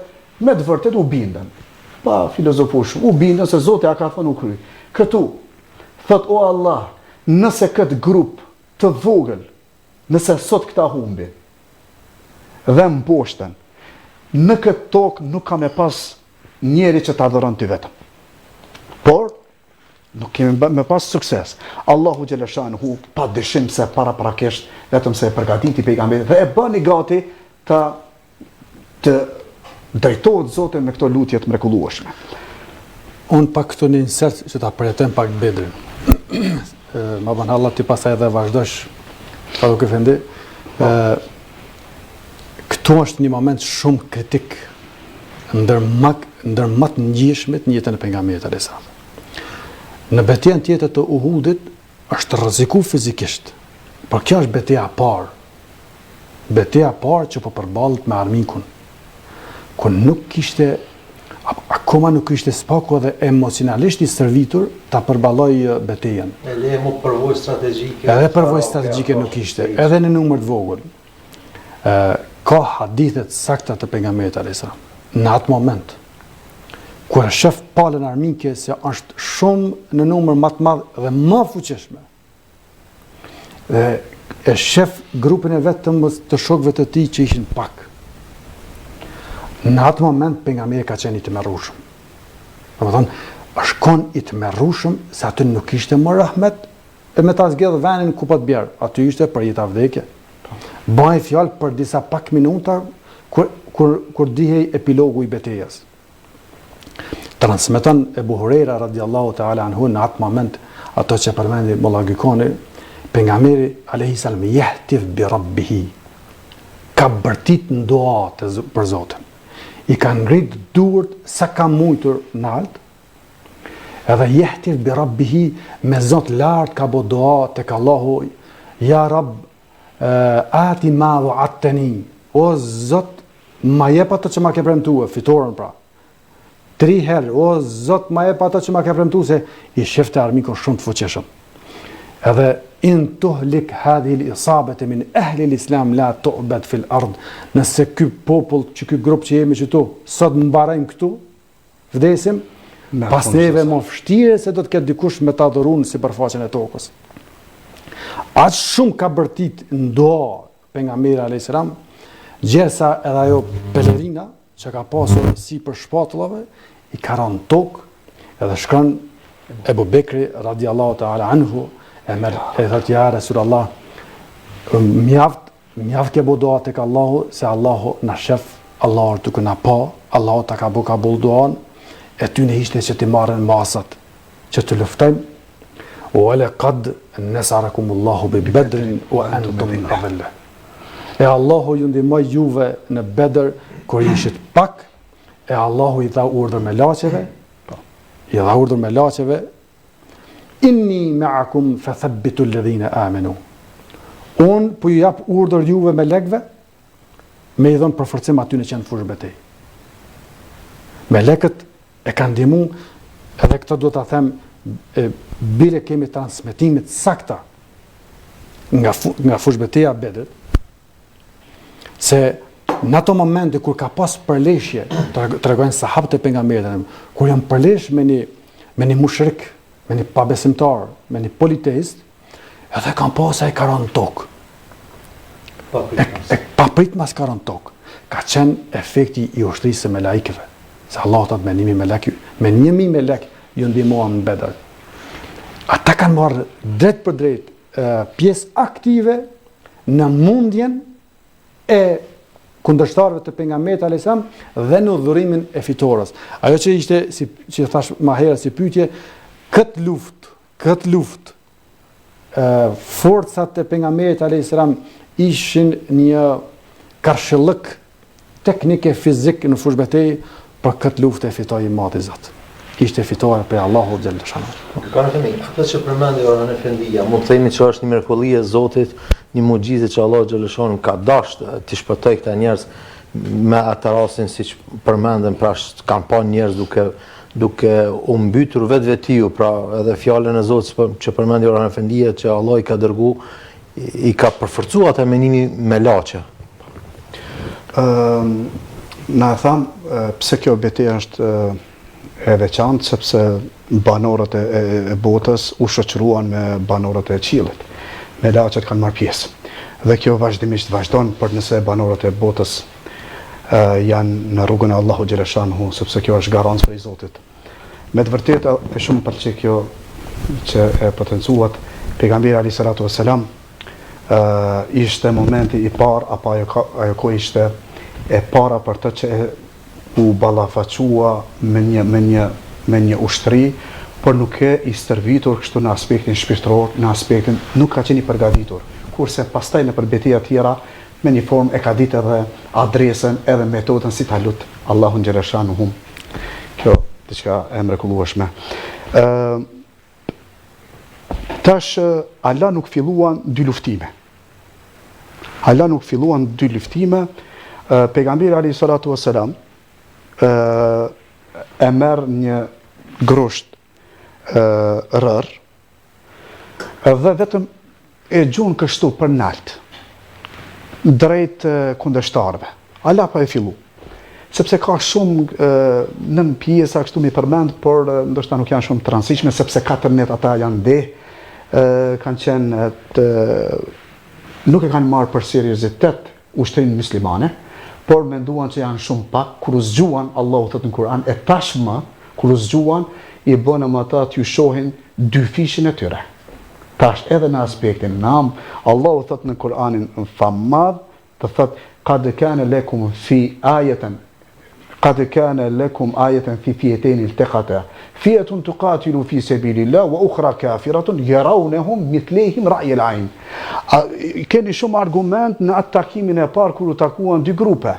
me të vërtet u bindën. Pa filozofush, u bindën se Zoti a ka thënë u kry. Këtu thot o Allah, nëse këtë grup të vogël, nëse sot këta humbin dhe mboshten, në këtë tokë nuk ka me pas njeri që të adhuron ty vetëm. Por nuk kemi me pas sukses. Allahu Gjeleshanuhu pa dyshim se para prakesht vetëm se e përgatiti pejgamberin dhe e bëni gati të drejtohet Zotit me këto lutje të mrekullueshme. Unë pak këtu një insert që ta përjetojmë pak Bedrin. Ma bën Allah ti pasaj edhe vazhdosh pa duke fendi. Këtu është një moment shumë kritik ndër më të ngjishmit në jetën e pejgamberit alayhis salam. Në betejën tjetër të Uhudit është rreziku fizikisht. Por kjo është betejë e parë. Betejë e parë që po përballet me armikun. Ku nuk kishte akoma nuk ishte spaku dhe emocionalisht i servitur ta përballoj betejën. Edhe më përvojë strategjike. Edhe përvojë strategjike nuk ishte, edhe në numër të vogël. Ka hadithe të sakta të pejgamberit alayhis salam. Në atë moment kur e shef palën armike se është shumë në numër më të madh dhe më fuqishme. Dhe e shef grupin e vetëm të shokëve të tij që ishin pak. Në atë moment pejgamberi ka qenë i tmerrushëm. Domethënë, është kon i tmerrushëm se aty nuk ishte më rahmet e me ta zgjedh vendin ku po të bjerë. Aty ishte për jetë vdekje. Bëhej fjalë për disa pak minuta kur dihej epilogu i betejës. Transmeton Ebu Hurajra radiallahu ta'ala anhu në atë moment ato që përmendi Molla Gjykoni, pejgamberi alayhis salam yahtif bi rabbihi. Ka bërtit në dua për Zotin. I ka ngrit duart sa ka mujtur në alt, edhe yahtif bi rabbihi me Zot lart ka bo dua tek Allahu, ja Rabb, ati ma wa'adtani, o Zot, ma jep ato që ma ke premtuar, fitoren pra. 3 herë, o Zot ma jep ata që ma ka premtuar se i shefte armikun shumë të fuqishëm. Edhe in tuhlik hadhihi al-isabati min ahli al-islam la tu'bad fil ard. Nëse ky popull, ky grup që jemi këtu, sot mbarojmë këtu, vdesim, pas neve më vështirë se do të ketë dikush me ta adhuruar në sipërfaqen e tokës. Aq shumë ka bërtit ndoa pejgamberi alayhis salam, gjersa edhe ajo pelerina që ka pasur si për shpatullave, i ka rënë tokë, edhe shkon Ebu Bekri radiallahu ta'ala anhu, e thotë ja Resulallah, mjaft ke bo doa tek Allahu, se Allahu na shef, Allahu duke na pa, Allahu ta ka bo kabul doan, e ty në ishte që ti marrën masat, që të luftojmë, wala qad nasarakumullahu bi Badrin wa antum adilla. E Allahu ju ndihmoi juve në Bedër kur ishit pak, e Allahu i dha urdhër me laçeve, inni ma'akum fathabbitu alladhina amanu. Un po ju jap urdhër juve me lekve, me i dhon përforcim aty në qendër fushë betej. Me lekët e kanë ndihmu, edhe këtë do ta them, bile kemi transmetimit sakta nga fushbeteja Bedrit, se në ato momente kur ka pas përleshje, tregojnë sahabët e pejgamberit, kur janë përlesh me një mushrik, me një pabesimtar, me një politeist, edhe kanë pas ai ka rënë tokë. Pa prit mas ka rënë tokë. Ka qenë efekti i ushtrisë së melekëve. Se Allah thot me 1000 melek ju ndihmuan në Bedër. Ata kanë marrë drejt për drejt pjesë aktive në mundjen e kundërshtarëve të pejgamberit alayhis salam dhe në udhërimin e fitores. Ajo që ishte, që thash më herët si pyetje, këtë luftë, forcat e pejgamberit alayhis salam ishin një karshëllëk teknike fizik në fushbetej, për këtë luftë e fitoi i madh i Zot. Ishte fitore për Allahu xhallahu xhallahu. Kanë thënë, këtë që përmendi Orhan Efendia, mund të themi që është një mrekulli e Zotit, një mucizë që Allahu xhallahu xhallahu ka dashur të shpëtoj këta njerëz me atë rastin siç përmendën, pra kanë pa njerëz duke u mbytur vetvetiu, pra edhe fjalën e Zotit që përmendi Orhan Efendia, që Allah i ka dërgu, i ka përforcuar ata menimi me laçe. Na tham, pse kjo betejë është e veçantë, sepse banorët e botës u shoqëruan me banorët e qiellit. Me laçet kanë marrë pjesë. Dhe kjo vazhdimisht vazhdon, për nëse banorët e botës janë në rrugën e Allahu xhallahu xhanhu, sepse kjo është garancë prej Zotit. Me të vërtetë e shumë pëlqej kjo që e potencuat pejgamberi alayhis salatu wassalam, ishte momenti i parë, apo ajo ko ishte e para për të që u ballafaqua me një ushtri, por nuk e i stërvitur kështu në aspektin shpirtëror, në aspektin nuk ka qenë i përgatitur. Kurse pastaj në betejë tjera me një formë e ka ditë edhe adresën edhe metodën si ta lut Allahun xhallahu xhanhu. Kjo diçka e mrekullueshme. Tash Allah nuk filluan dy luftime. Pejgamberi alayhis salatu wassalam e merr një grosht rër dhe vetëm e gjun kështu për nalt drejt kundërshtarëve. Allah pa e fillu. Sepse ka shumë nën pjesa kështu mi përmend, por ndoshta nuk janë shumë të rëndësishme, sepse 14 ata janë ndeh, kanë qenë nuk e kanë marrë për seriozitet ushtrinë muslimane, por menduan që janë shumë pak, kur u zgjuan, Allahu thot në Kur'an, e tashmë, kur u zgjuan, i bënëm ata t'ju shohin dy fishin e tyre. Tash edhe në aspektin nam, Allahu thot në Kur'anin në famad, të thot, qad kana lakum fi ayatin fi fi'atayn iltaqata fi'atun tuqatilu fi sabilillah wa ukhra kafiratun yarawnahum mithlehim ra'y al-ayn. Keni shumë argument në atë takimin e parë kur u takuan dy grupe.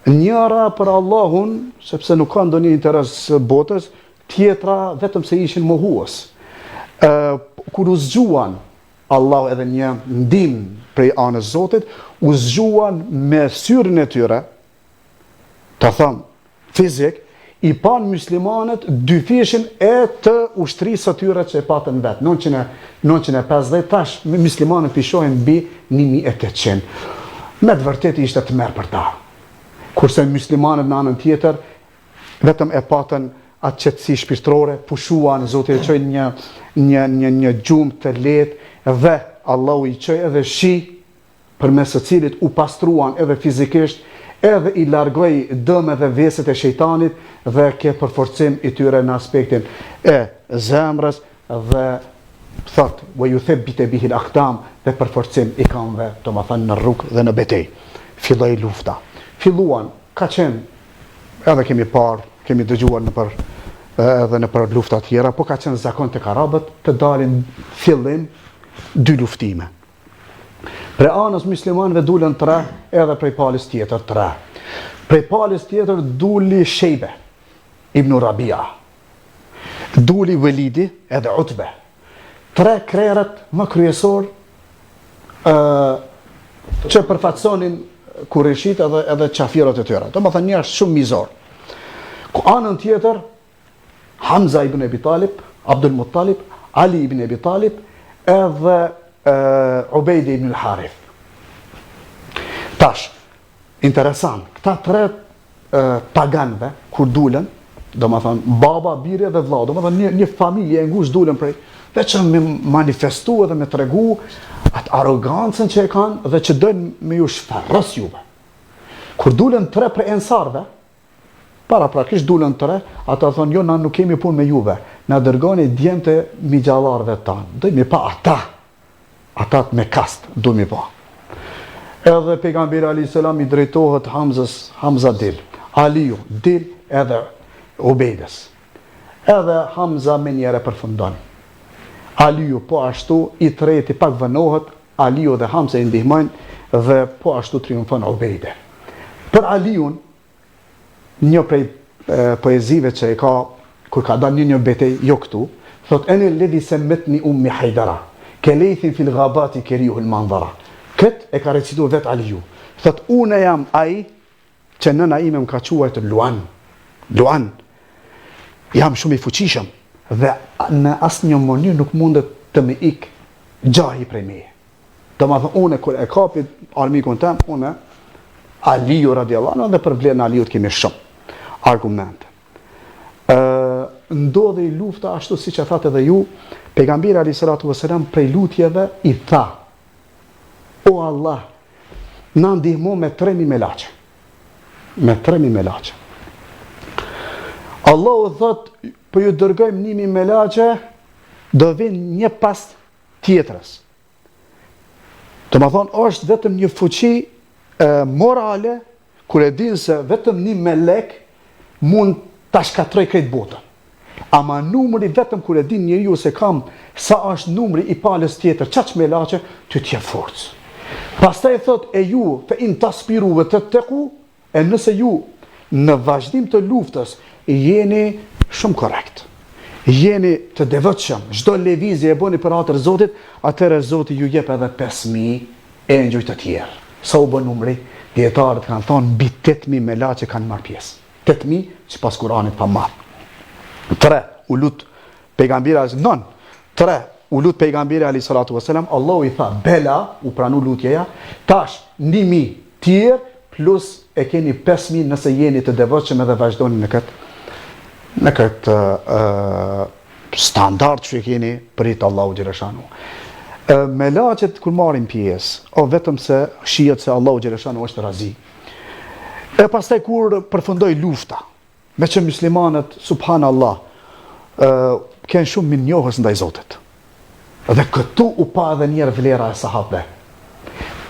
Njëra për Allahun, sepse nuk ka ndonjë interes botës, tjetra vetëm se ishin mohues. Kur u zgjuan, Allahu edhe një ndihmë prej anës Zotit, u zgjuan me syrin e tyre, të thëmë fizik, i pan muslimanët dyfishin e të ushtrisë së tyre që e patën vetë. 950 tash muslimanët pishohen mbi 1800. Me të vërtetë ishte të merë për ta. Kurse muslimanët në anën tjetër vetëm e patën atë qetësi shpirtërore, pushuan, Zoti e çoi një gjumë të lehtë dhe Allahu i çoi edhe shi përmes së cilit u pastruan edhe fizikisht, edhe i largoi dëmet dhe veset e shejtanit dhe ke përforcim i tyre në aspektin e zemrës dhe thot wa yuthabbit bihi al-aqdam dhe përforcim i kanë të më thënë në rrugë dhe në betejë. Filloi lufta. Filluan, ka qenë edhe kemi dëgjuar edhe në për lufta tjera, po ka qenë zakon të arabët të dalin fillim 2 luftime. Pre anës muslimanëve dulën 3, edhe prej palës tjetër 3. Prej palës tjetër duli Shejbe, Ibn Rabia, duli Velidi edhe Utbe. 3 krerët më kryesor që përfaqësonin Kureshit edhe qafirët e tyre. Do më thënë një është shumë mizor. Ku anën tjetër, Hamza ibn Abi Talib, Abdul Muttalib, Ali ibn Abi Talib, edhe Ubejdi ibn al-Harith. Tash, interesant, këta 3 paganëve, kur dulen, do më thënë, baba, birë dhe vlla, do më thënë një familje e ngushtë dulen prej, dhe që me manifestu edhe me tregu atë arogancën që e kanë dhe që dojnë me ju shferrës juve. Kur dulen 3 prej ensarve, para prakisht dulen 3, ata thonë, jo, na nuk kemi punë me juve, na dërgoni djemte migjallarve tanë, dojmë pa ata me kast, dojmë pa. Edhe pejgamberi alayhis salam i drejtohet Hamza dil, Aliu dil edhe Ubejdes. Edhe Hamza me njëre përfundon. Aliu po ashtu, i treti pak vënohet, Aliu dhe Hamza i ndihmojnë dhe po ashtu triumfon Ubejde. Për Aliun, një prej poezive që e ka, kur ka dalë një betej, jo këtu, thot, ene ledhi se metni ummi hajdara, ke lejthin fil ghabati keriuhul mandhara. Këtë e ka recitu vetë Aliu. Thot, une jam ai që nëna ime më ka quajtë Luan. Luan. Jam shumë i fuqishëm dhe në asë një mënyrë nuk mundet të me ik gjahi prej meje. Do më thë, une kër e kapit armikun tem, une Aliu radiallahu anhu, dhe për vlerën Aliut kemi shumë argumente. Ndodhi lufta ashtu si që thatë edhe ju, pejgamberi alayhis salatu vesselam prej lutjeve i tha, o Allah, na ndihmo me 3000 melaçe. Me 3000 melaçe. Allahu thot, po ju dërgojmë 1000 melaçe, do vinë një pas tjetrës. Do më thonë, është vetëm një fuqi morale, kur e din se vetëm një melek mund ta shkatroj krejt botën. Ama numri vetëm kur e din njeriu se kam sa është numri i palës tjetër, çaq melaçe, ty t'je forcë. Pastaj thot, e ju, fe in taspiru ve tattaqu, e nëse ju në vazhdim të luftës jeni shumë korrekt, jeni të devotshëm, çdo lëvizje e bëni për hatër Zotit, atëherë Zoti ju jep edhe 5000 engjëj të tjerë. Sa u bën numri? Dietarët kanë thonë mbi 8000 melaçe kanë marrë pjesë. 8000 sipas Kuranit pa marrë. 3 u lut pejgamberi non 3 u lut pejgamberi alayhis salatu vesselam, Allahu i tha bela, u pranu lutjeja, tash 1000 tjerë plus e keni 5000 nëse jeni të devotshëm edhe vazhdoni në këtë standard që keni prit Allahu xhaleshanu. Melaçet kur marrin pjesë, o vetëm se shihet se Allahu xhaleshanu është razi. E pastaj kur përfundoi lufta, me që muslimanët, subhanallah, kënë shumë minjohës ndaj Zotit. Dhe këtu u pa edhe njerë vlera e sahabëve.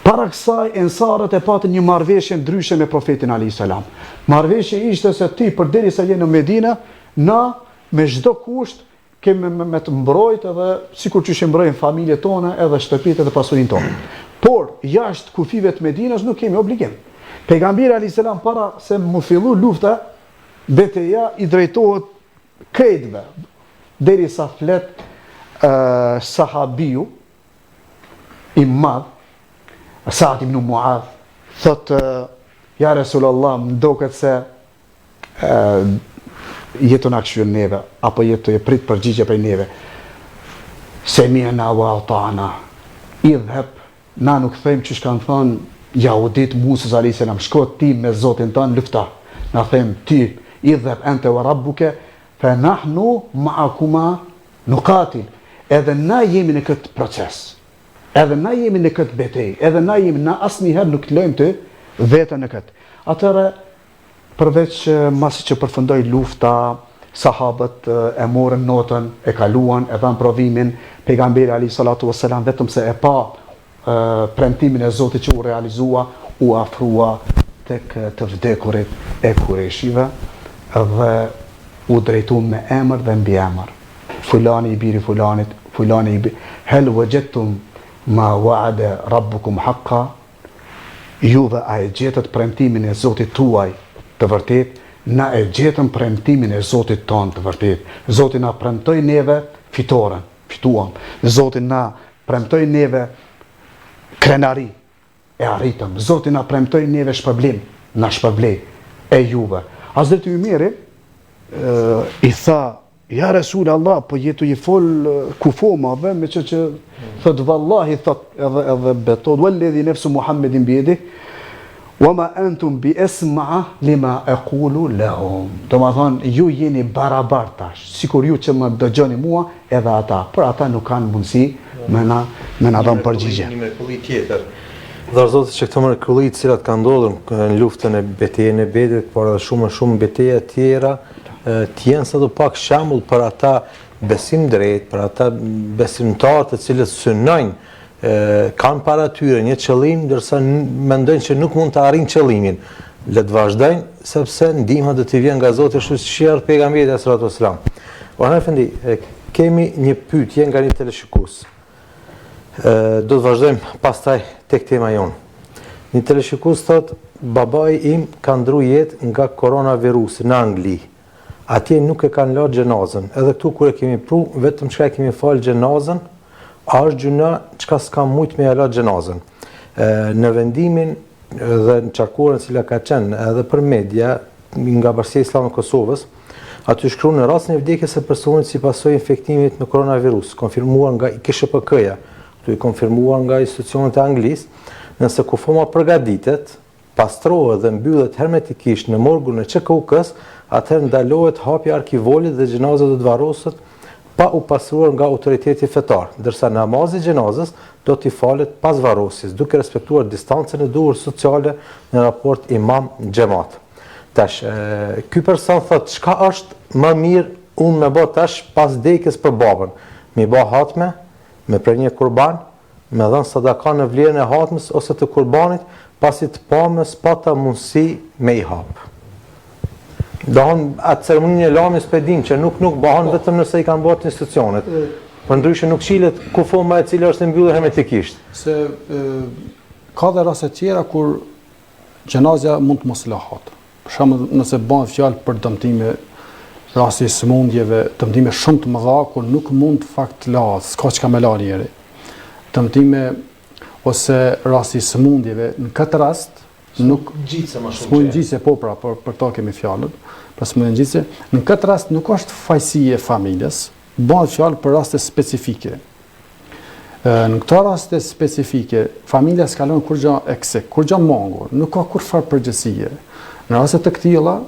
Para kësaj, ensarët e patën një marrëveshje ndryshe me profetin alayhis salam. Marrëveshje ishte se ti, përderisa je në Medinë, na me çdo kusht kemi me të mbrojt edhe sikur që mbrojnë familjet tona edhe shtëpitë edhe pasurinë tonë. Por jashtë kufive të Medinës nuk kemi obligim. Pejgamberi alayhis salam para se mu fillu lufta, betejë i drejtohet krejtëve, derisa flet sahabiu i madh Sa'd ibn Mu'adh, thot ja Resulullah, më duket se jeton aksion neve, apo jeton e prit përgjigje prej neve. Semi'na wa ata'na. Idhheb, na nuk thejmë që shkanë thënë Jahudit Musës a.s. Shko ti me Zotin tënë lufta. Na thejmë ti, idhheb ente wa rabbuke, fe nahnu ma'akuma nuqatil. Edhe na jemi në këtë proces. Edhe na jemi në këtë betej. Edhe na asnjëherë nuk të lojmë të vetën në këtë. Atëre, përveç masi që përfundoi lufta, sahabët e morën notën, e kaluan, e dhanë provimin, pejgamberi alayhi salatu wassalam vetëm se e pa premtimin e Zotit që u realizua, u afrua tek të vdekurit e Kureshive dhe u drejtu me emër dhe mbi emër. Fulani i biri fulanit, fulani i biri. Hel wajadtum ma wa'ada rabbukum haqqa. Juve a e gjetët premtimin e Zotit tuaj të vërtet, na e gjetëm premtimin e Zotit tonë të vërtet. Zotit na premtoi neve fituam. Zotit na premtoi neve krenari, e arritëm. Zotit na premtoi neve shpërblim, na shpërblej e juve. Hazreti Umeri i tha, ja Resul Allah, po jetu i fol kufomave, me që thot vallahi, thot edhe betod, walledhi nefsu Muhammedin bjedi, wama antum bi esma'a lima aqulu lahum. Do më thonë, ju jeni barabar tash, sikur ju që më dëgjoni mua, edhe ata, për ata nuk kanë mundësi me na dhënë përgjigje. Një mrekulli tjetër. Dhe Zotit që këto mrekullit cilat ka ndodhur në luftën e betejën e Bedrit, por edhe shumë beteja tjera, t'jenë sa do pak shembull për ata besim drejt, për ata besimtarë të cilët synojnë, kanë para tyre një qëllim, ndërsa mendojnë që nuk mund të arrijnë qëllimin. Le të vazhdojnë, sepse ndihma do t'i vjen nga Zoti, ashtu siç erdhi pejgamberi sallallahu alajhi wasallam. Orhan Efendi, kemi një pyetje nga një teleshikues. Do të vazhdojmë pastaj tek tema jonë. Një teleshikues thotë, babai im ka ndru jetë nga koronavirusi në Angli. Atje nuk e kanë larë gjenazën. Edhe këtu kur e kemi pru, vetëm çka e kemi falë gjenazën, a është gjuna çka s'ka mujt me larë gjenazën. Në vendimin dhe në qarkurën cila ka qenë edhe për media nga Bashkia Islame e Kosovës, aty shkruan në rastin e vdekjes së personit si pasojë infektimit me koronavirus, konfirmuar nga KSHP-ja, tu i konfirmuar nga institucionet e Anglisë, nëse kufoma përgatitet, pastrohet dhe mbyllet hermetikisht në morgun e QKUK-s, atëherë ndalohet hapja arkivolit dhe gjenaza do të varroset pa u pastruar nga autoriteti fetar, ndërsa namazi i gjenazës do t'i falet pas varrosjes, duke respektuar distancën e duhur sociale në raport imam-xhamat. Tash, ky person thotë, çka është më mirë unë me bë tash pas vdekjes për babën? Me bë hatme, me prej një kurban, me dhënë sadaka në vlerën e hatmës ose të kurbanit, pasi të pamës pata mundësi me i hapë. Dohon atë ceremoninë e lamjes pedim që nuk bëhen vetëm nëse i kanë bërë institucionet. Për ndryshe nuk qilet kufoma e cila është e mbyllur hermetikisht. Se ka dhe raste tjera kur gjenazja mund të mos lahet. Për shembull, nëse bëhet fjalë për dëmtime, raste sëmundjeve, dëmtime shumë të mëdha kur nuk mund fakt të lahet, s'ka çka me la njëri. Dëmtime ose raste sëmundjeve, në këtë rast nuk gjitse më shumë. Smundje gjitse po pra, për to kemi fjalën. Për smundje gjitse, në këtë rast nuk është fajësi e familjes, bëhet fjalë për raste specifike. Në këto raste specifike, familja s'kalon kur gjë eksik, kur gjë mungur, nuk ka kur farë përgjegjësie. Në raste të këtilla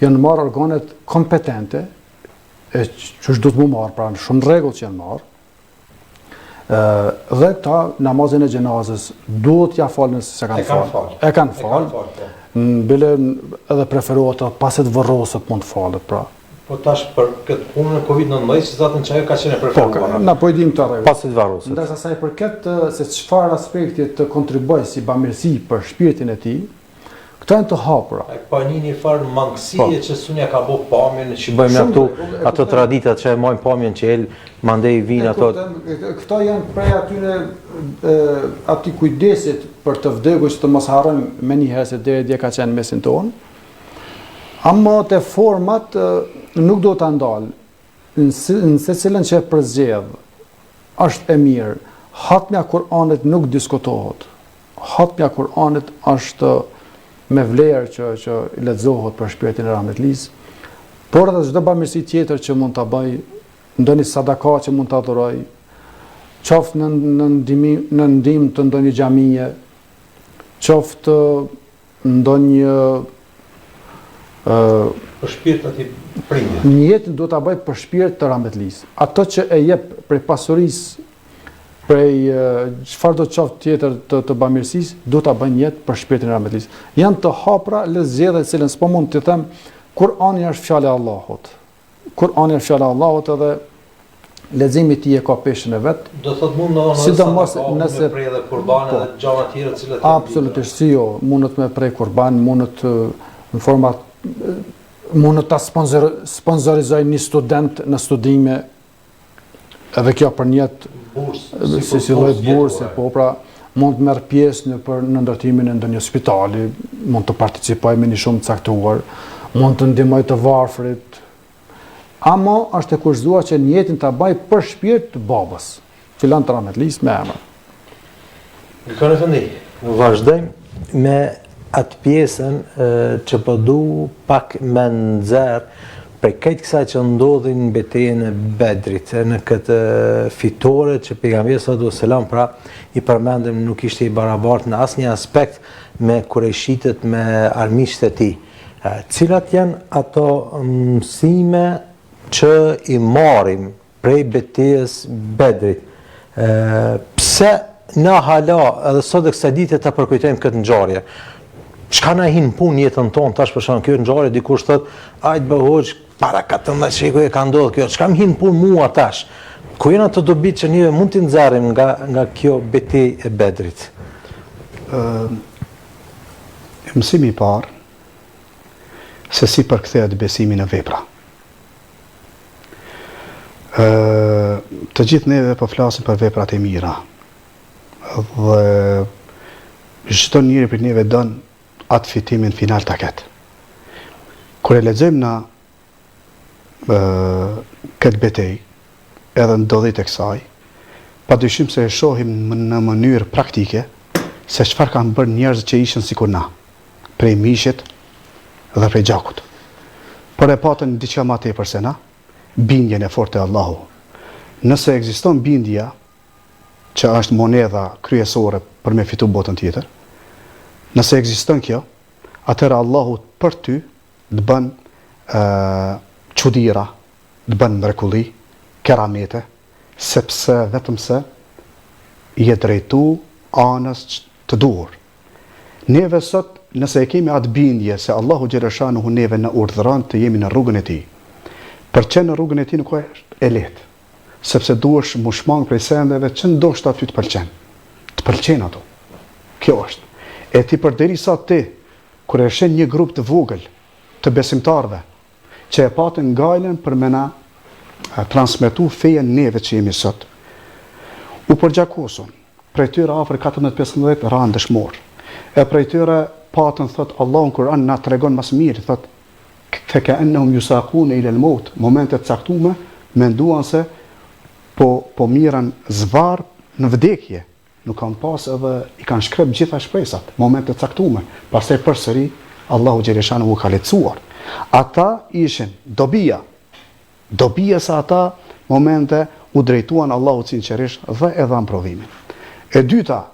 janë marrë organet kompetente, që është du të mu marrë, pra në shumë rregull që janë marrë, dhe këta namazin e gjenazës duhet ja falë nëse se kanë falë. E kanë falë. Bile edhe preferohet paset vërrosët mund të falët, pra. Po tash për këtë punën e Covid-19, që zatën që ajo ka qenë e preferuar. Na po i dim të rregull. Paset vërrosët. Ndërsa sa i përket se çfarë aspekti të kontriboj si bamirësi për shpirtin e tij, këto janë të hapura. Pa një farë mangësie që sunja ka bo pamjen, që bëjmë ato traditat që e mojnë pamjen që el mandej vinë ato. Këto janë prej aty kujdesit për të vdekur që të mos harrojmë me njëherë se deri ka qenë mesin tonë. Amma te format nuk do ta ndal. Në secilën që e përzgjedh është e mirë. Hatmja Kur'anit nuk diskutohet. Hatmja Kur'anit është me vlerë që i lexohet për shpirtin e rahmetlisë, por edhe çdo bamirësi tjetër që mund ta bëj, ndonjë sadaka që mund ta dhuroj, qoftë në ndihmë të ndonjë xhamie, qoftë ndonjë për shpirt aty prindit. Një jetë duhet ta bëj për shpirt të rahmetlisë. Ato që e jep prej pasurisë, prej çfarë do të qoftë tjetër të bamirësisë, duhet ta bëj një jetë për shpirtin e rahmetlisë. Janë të hapra le zgjedhje të cilën s'po mund të them Kur'ani është fjala e Allahut. Kur'ani është fjala e Allahut edhe leximi i tij e ka peshën e vet. Do thotë mund në sidomos nëse prej edhe kurban edhe gjëra të tjera të cilat absolutisht si jo, mundet me prej kurban, mundet në forma mundet ta sponsorizoj një student në studime, edhe kjo për një bursë, si lloj burse, po pra mund të merr pjesë në ndërtimin e ndonjë spitali, mund të participoj me një shumë të caktuar, mund të ndihmoj të varfrit. Ama është e kushtuar që në jetën ta baj për shpirt të babës. Filan të rahmetlisë me emër. Dikon e fundi. Vazhdojmë me atë pjesën që po du pak me nxerr prej këtë kësaj që ndodhi në betejën e Bedrit, në këtë fitore që pejgamberi sallallahu alajhi wasallam pra i përmendëm nuk ishte i barabartë në asnjë aspekt me kurejshitët, me armiqtë e tij. Cilat janë ato mësime që i marrim prej betejës Bedrit? Pse na hala edhe sot e kësaj dite ta përkujtojmë këtë ngjarje? Çka na hin punë jetën tonë tash për shkak kjo ngjarje dikush thot, ajt bëhoç para 14 shekuj e ka ndodhur kjo. Çka më hin punë mua tash? Ku janë ato dobit që ne mund t'i nxjerrim nga kjo betejë e Bedrit? Mësimi i parë se si përkthehet besimi në vepra. Të gjithë neve po flasim për veprat e mira. Dhe çdo njeri për neve don atë fitimin final ta ketë. Kur e lexojmë na këtë betejë, edhe ndodhjet e kësaj, padyshim se e shohim në mënyrë praktike se çfarë kanë bërë njerëzit që ishin sikur na, prej miqit dhe prej gjakut. Por e patën diçka më tepër se na, bindjen e fortë e Allahu. Nëse ekziston bindja, që është monedha kryesore për me fitu botën tjetër, nëse ekziston kjo, atëherë Allahu për ty të bën çuditëra, të bën mrekulli, keramete, sepse vetëm se je drejtu anës të duhur. Neve sot, nëse e kemi atë bindje se Allahu xhaleshanuhu neve na urdhëron të jemi në rrugën e tij, për që në rrugën e tij nuk është e lehtë, sepse duhesh mu shmang prej sendeve që ndoshta ty të pëlqen ato. Kjo është. E ti përderisa ti, kur e shen një grup të vogël të besimtarve, që e patën ngajlen për me na transmetu fejen neve që jemi sot, u përgjakosun, prej tyre afër 14-15 ranë dëshmor, e prej tyre patën, thot Allahu në Kur'an na tregon mas mirë, thot فكأنهم يساقون إلى الموت, momentet caktume menduan se po miran zvar në vdekje, nuk kanë pas edhe i kanë shkrep gjitha shpresat, momentet caktume, pastaj përsëri Allahu xhaleshanuhu u ka lehtësuar. Ata ishin dobia se ata momente u drejtuan Allahut sinqerisht dhe e dhan provimin. E dyta,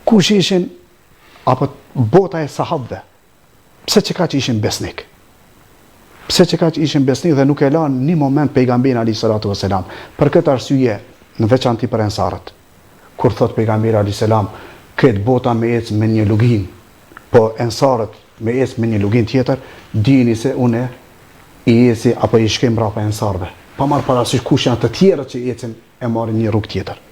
kush ishin apo bota e sahabëve? Pse që ka që ishin besnik? Pse që ka që ishin besnik dhe nuk e lanë një moment pejgamberi alayhi salatu vesselam? Për këtë arsye, në veçanti për ensarët, kur thot pejgamberi alayhi salam, këtë bota me ecë me një lugin, po ensarët me ecë me një lugin tjetër, dini se une i eci apo i shkem mbrapa ensarëve. Pa marrë parasysh kush janë të tjerët që ecin e marrin një rrugë tjetër.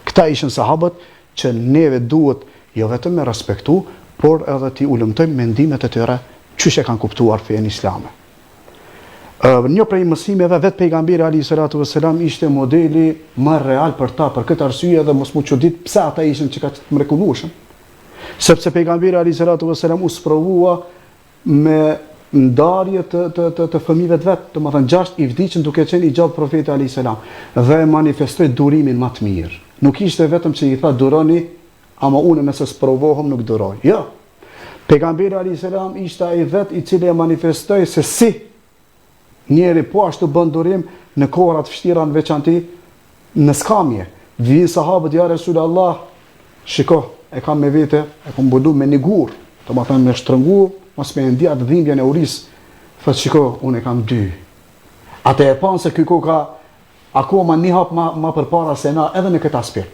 Këta ishin sahabët që neve duhet jo vetëm me respektu, por edhe ti ulëmtojmë mendimet e tyre çysh e kanë kuptuar fenë islame. Një prej mësimeve vetë pejgamberi alayhi salatu vesselam ishte modeli më real për ta, për këtë arsye edhe mos mu çudit pse ata ishin që ka të mrekullueshëm. Sepse pejgamberi alayhi salatu vesselam u sprovua me ndarje të fëmijëve të vet, domethënë 6 i vdiqën duke qenë i gjallë profeti alayhi salam dhe manifestoi durimin më të mirë. Nuk ishte vetëm që i tha duroni, ama unë nëse sprovohem nuk duroj. Jo. Pejgamberi alayhis salam ishte ai vet I cili e manifestoi se si njeri po ashtu bën durim në kohëra të vështira në veçanti në skamje. Vi sahabët ja Resulullah, shiko, e kam me vete, e kam mbulu me një gur, të më thënë me shtrëngu, mos me ndja të dhimbjen e uris, thët shiko, unë e kam 2. Ate e panë se kyko ka akoma një hap ma përpara se na edhe në këtë aspekt.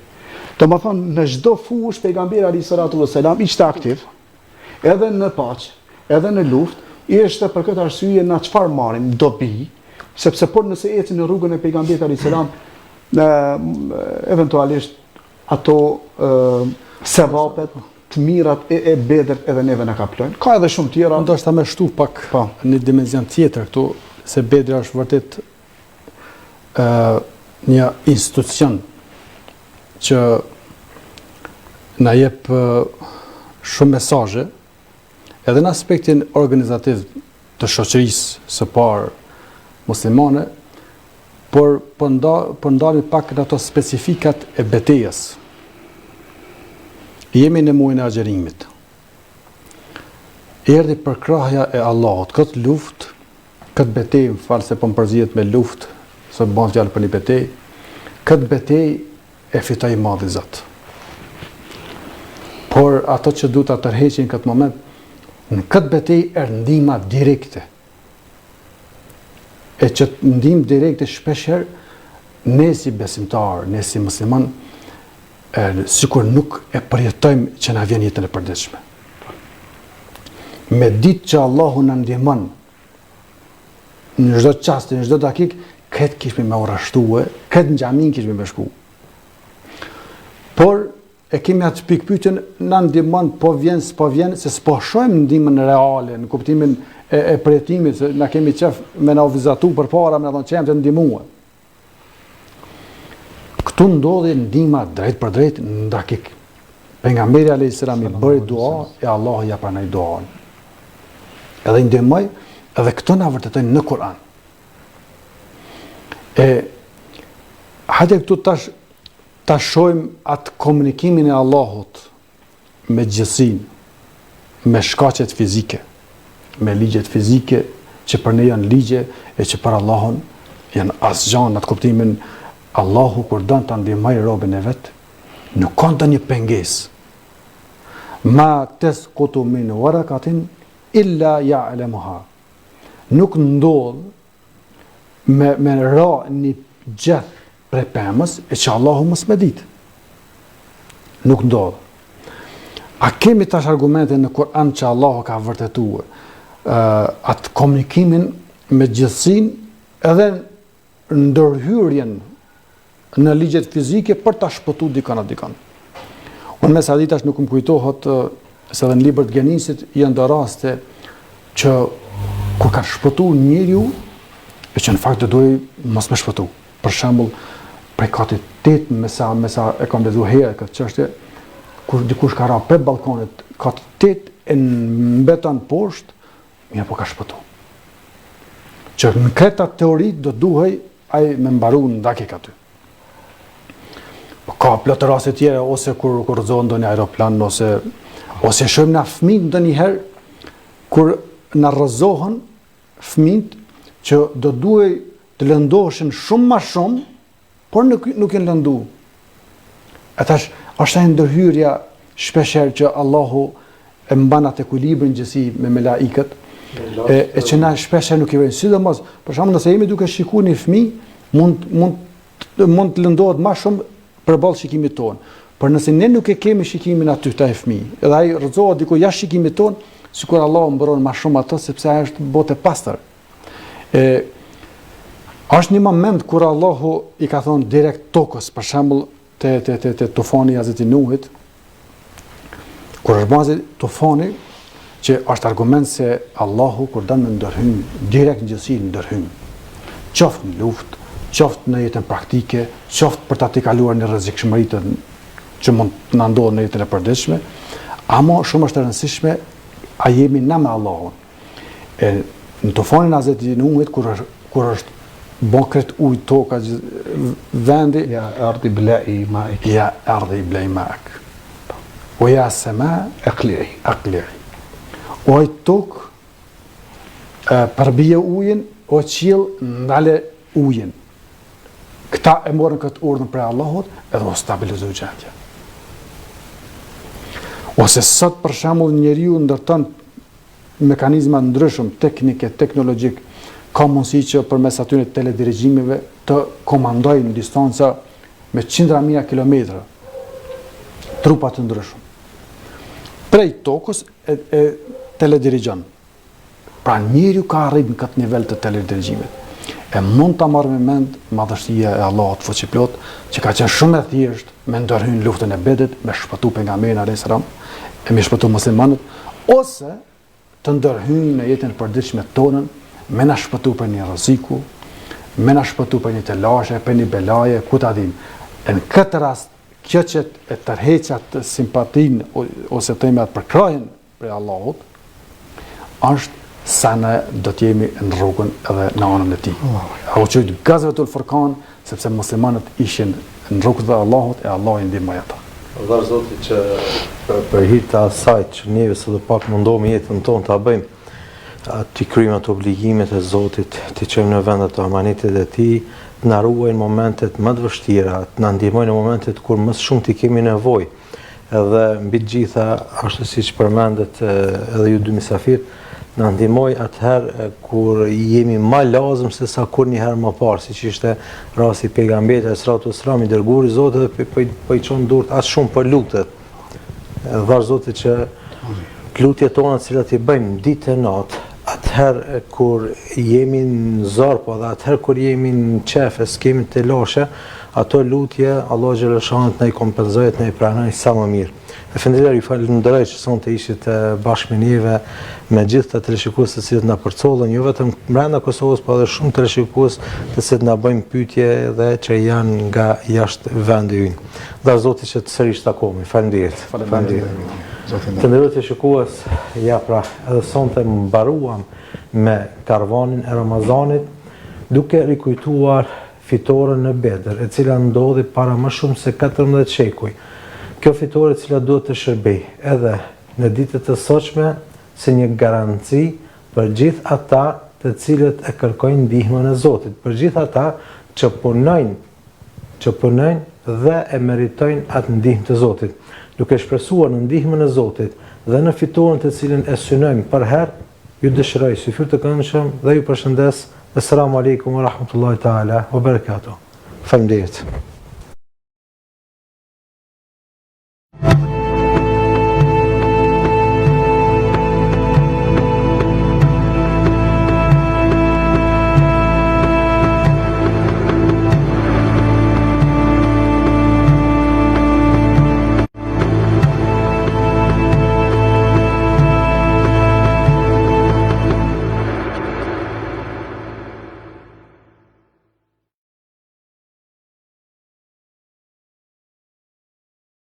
Të më thënë, në çdo fush, pejgamberi alayhis salatu vesselam ishte aktiv, edhe në paqë, edhe në luftë, ishte për këtë arsye na çfarë marrim dobi, sepse por nëse ecin në rrugën e pejgamberit alayhis salam, eventualisht ato sevapet të mirat e Bedrit edhe neve na kaplojnë. Ka edhe shumë tjera. Ndoshta më shtu pak në dimension tjetër këtu, se Bedri është vërtet një institucion që na jep shumë mesazhe edhe në aspektin organizativ të shoqërisë së parë muslimane, por ndalemi pak në ato specifikat e betejës. Jemi në muajin e agjerimit. Erdhi përkrahja e Allahut, këtë luftë, këtë betejë, më falë se po më përzihet me luftë, se bën fjalë për një betejë, këtë betejë e fitoi Madhi Zot. Por ato që duhet ta tërheqin këtë moment, në këtë betejë është ndihma direkte. E që ndihmë direkte shpeshherë ne si besimtar, ne si musliman, sikur nuk e përjetojmë që na vjen jetën e përditshme. Me ditë që Allahu na ndihmon në çdo çast, në çdo dakik, këtë kishme me urrashtue, këtë në xhamin kishme me shku. Por e kemi atë pikpyetjen, na ndihmon, po vjen, s'po vjen, se s'po shohim ndihmën reale, në kuptimin e përjetimit, se na kemi qef me na vizatu përpara, me na thonë që jam të ndihmuar. Këtu ndodhi ndihma drejt për drejt në dakik. Pejgamberi alayhis salam I bëri dua e Allahu ja pranoi duan. Edhe I ndihmoi, edhe këto na vërtetojnë në Kur'an. Hajde këtu ta shohim atë komunikimin e Allahut me gjësinë, me shkaqet fizike, me ligjet fizike që për ne janë ligje e që për Allahun janë asgjë në atë kuptimin. Allahu kur don ta ndihmojë robën e vet, nuk ka ndonjë pengesë. Ma tesqutu min waraqatin illa ya'lamuha. Nuk ndodh me ra një gjeth prej pemës e që Allahu mos me ditë. Nuk ndodh. A kemi tash argumente në Kur'an që Allahu ka vërtetuar atë komunikimin me gjithësinë edhe ndërhyrjen në ligjet fizike për ta shpëtuar dikon atë dikon. Unë me sa ditash nuk më kujtohet se edhe në libër të Genisit janë do raste që kur ka shpëtuar njeriu e që në fakt do duhej mos me shpëtu. Për shembull, prej kati 8 me sa e kam lexuar herë këtë çështje, kur dikush ka ra pe balkonit, kati 8 e mbeton poshtë, mirë po ka shpëtu. Që në këta teori do duhej ai me mbaru në dakik aty. Ka plot raste tjera, ose kur rrezohet ndonjë aeroplan, ose shohim na fëmijë ndonjëherë kur na rrezohen fëmijët që do duhej të lëndoheshin shumë më shumë, por nuk janë lëndu. Atash është ai ndërhyrja shpeshherë që Allahu e mban atë ekuilibrin gjësi me melajikët, e që na shpeshherë nuk I vjen. Sidomos, për shembull, nëse jemi duke shikuar një fëmijë, mund të lëndohet më shumë përballë shikimit tonë. Por nëse ne nuk e kemi shikimin aty te ai fëmijë, edhe ai rrezohet diku jashtë shikimit tonë, sikur Allahu mbron më shumë atë sepse ai është botë e pastër. Është një moment kur Allahu I ka thonë direkt tokës, për shembull te tufani I Hazreti Nuhit, kur është bazi tufani, që është argument se Allahu kur don me ndërhym direkt në gjësi ndërhym. Qoftë në luftë, qoftë në jetën praktike, qoftë për ta kaluar në rrezikshmëritë që mund të na ndodhë në jetën e përditshme, ama shumë është e rëndësishme a jemi na me Allahun. Në tufanin e Hazreti Nuhit kur është bon kret ujë toka vendi, Ja ardi bla'i ma'ik. ja ardhi blej ma'ak. O ja sema Aqli'i. aqli'i. o aj tokë, përbije ujin, o qiell ndale ujin. Këta e morën këtë urdhën prej Allahut edhe o stabilizoj gjendje. Ose sot për shembull njeriu ndërton mekanizma ndryshëm teknike, teknologjik, ka mundësi që përmes atyre telediregjimeve të komandojnë në distanca me qindra mijëra kilometra trupa të ndryshëm. Prej tokës e teledirigjon. Pra njeriu ka arrit në këtë nivel të telediregjimit. E mund ta marrë me mend madhështia e Allahut fuqiplot, që ka qenë shumë e thjeshtë me ndërhyrë në luftën e Bedrit, me shpëtu pejgamberin alayhis salam, e me shpëtu muslimanët, ose të ndërhyjnë në jetën e përditshme tonën, me na shpëtu për një rreziku, me na shpëtu për një telashe, për një belaje, ku ta dim. Në këtë rast, kjo që e tërheqja të simpatinë ose të imat për krahin prej Allahut, është sa ne do t'jemi në rrugën edhe në anën e tij. U qujt Gazvetul Furqan, sepse muslimanët ishin në rrugën e Allahut e Allah i ndihmoi ata. Vallë Zoti që për hir të asaj që neve së pak mundohemi jetën tonë ta bëjmë, t'i kryjmë ato obligimet e Zotit, t'i çojmë në vendet të amanitit e tij, të na ruajnë momentet më të vështira, të na ndihmojnë në momentet kur më shumë t'i kemi nevojë. Edhe mbi të gjitha, ashtu siç përmendet edhe ju dy mysafir, na ndihmoj atëherë kur jemi më lazëm se sa kur një herë më parë, siç ishte rasti i pejgamberit sallallahu alaihi wasallam i dërguar i Zotit dhe po i çon durt as shumë për lutjet. Varet Zotit që lutjet tona të cilat i bëjmë ditë e natë, atëherë kur jemi në zorpo dhe atëherë kur jemi në qefe, s'kemi të lashe, ato lutje Allah xhaleshanët na i kompenzojë, na i pranoj sa më mirë. E fëndërër, ju falenderoj që sonte ishit bashkë me neve, me gjithë të teleshikues të cilët na përcollën, jo vetëm brenda Kosovës, por edhe shumë teleshikues të cilët na bëjnë pyetje dhe që janë nga jashtë vendi ynë. Dhe Zoti që të sërish takohemi. Faleminderit. Të nderuar teleshikues, ja pra, edhe sonte mbaruam me karavanin e Ramazanit, duke rikujtuar fitoren në Bedër, e cila ndodhi para më shumë se 14 shekuj. Kjo fitore e cila duhet të shërbej edhe në ditët e sotshme si një garanci për gjithë ata të cilët e kërkojnë ndihmën e Zotit, për gjithë ata që punojnë dhe e meritojnë atë ndihmë të Zotit. Duke shpresuar në ndihmën e Zotit dhe në fitoren të cilën e synojmë për herë, ju dëshiroj syfyr të këndshëm dhe ju përshëndes. Assalamu alaikum wa rahmatullahi taala wa barakatuh. Faleminderit.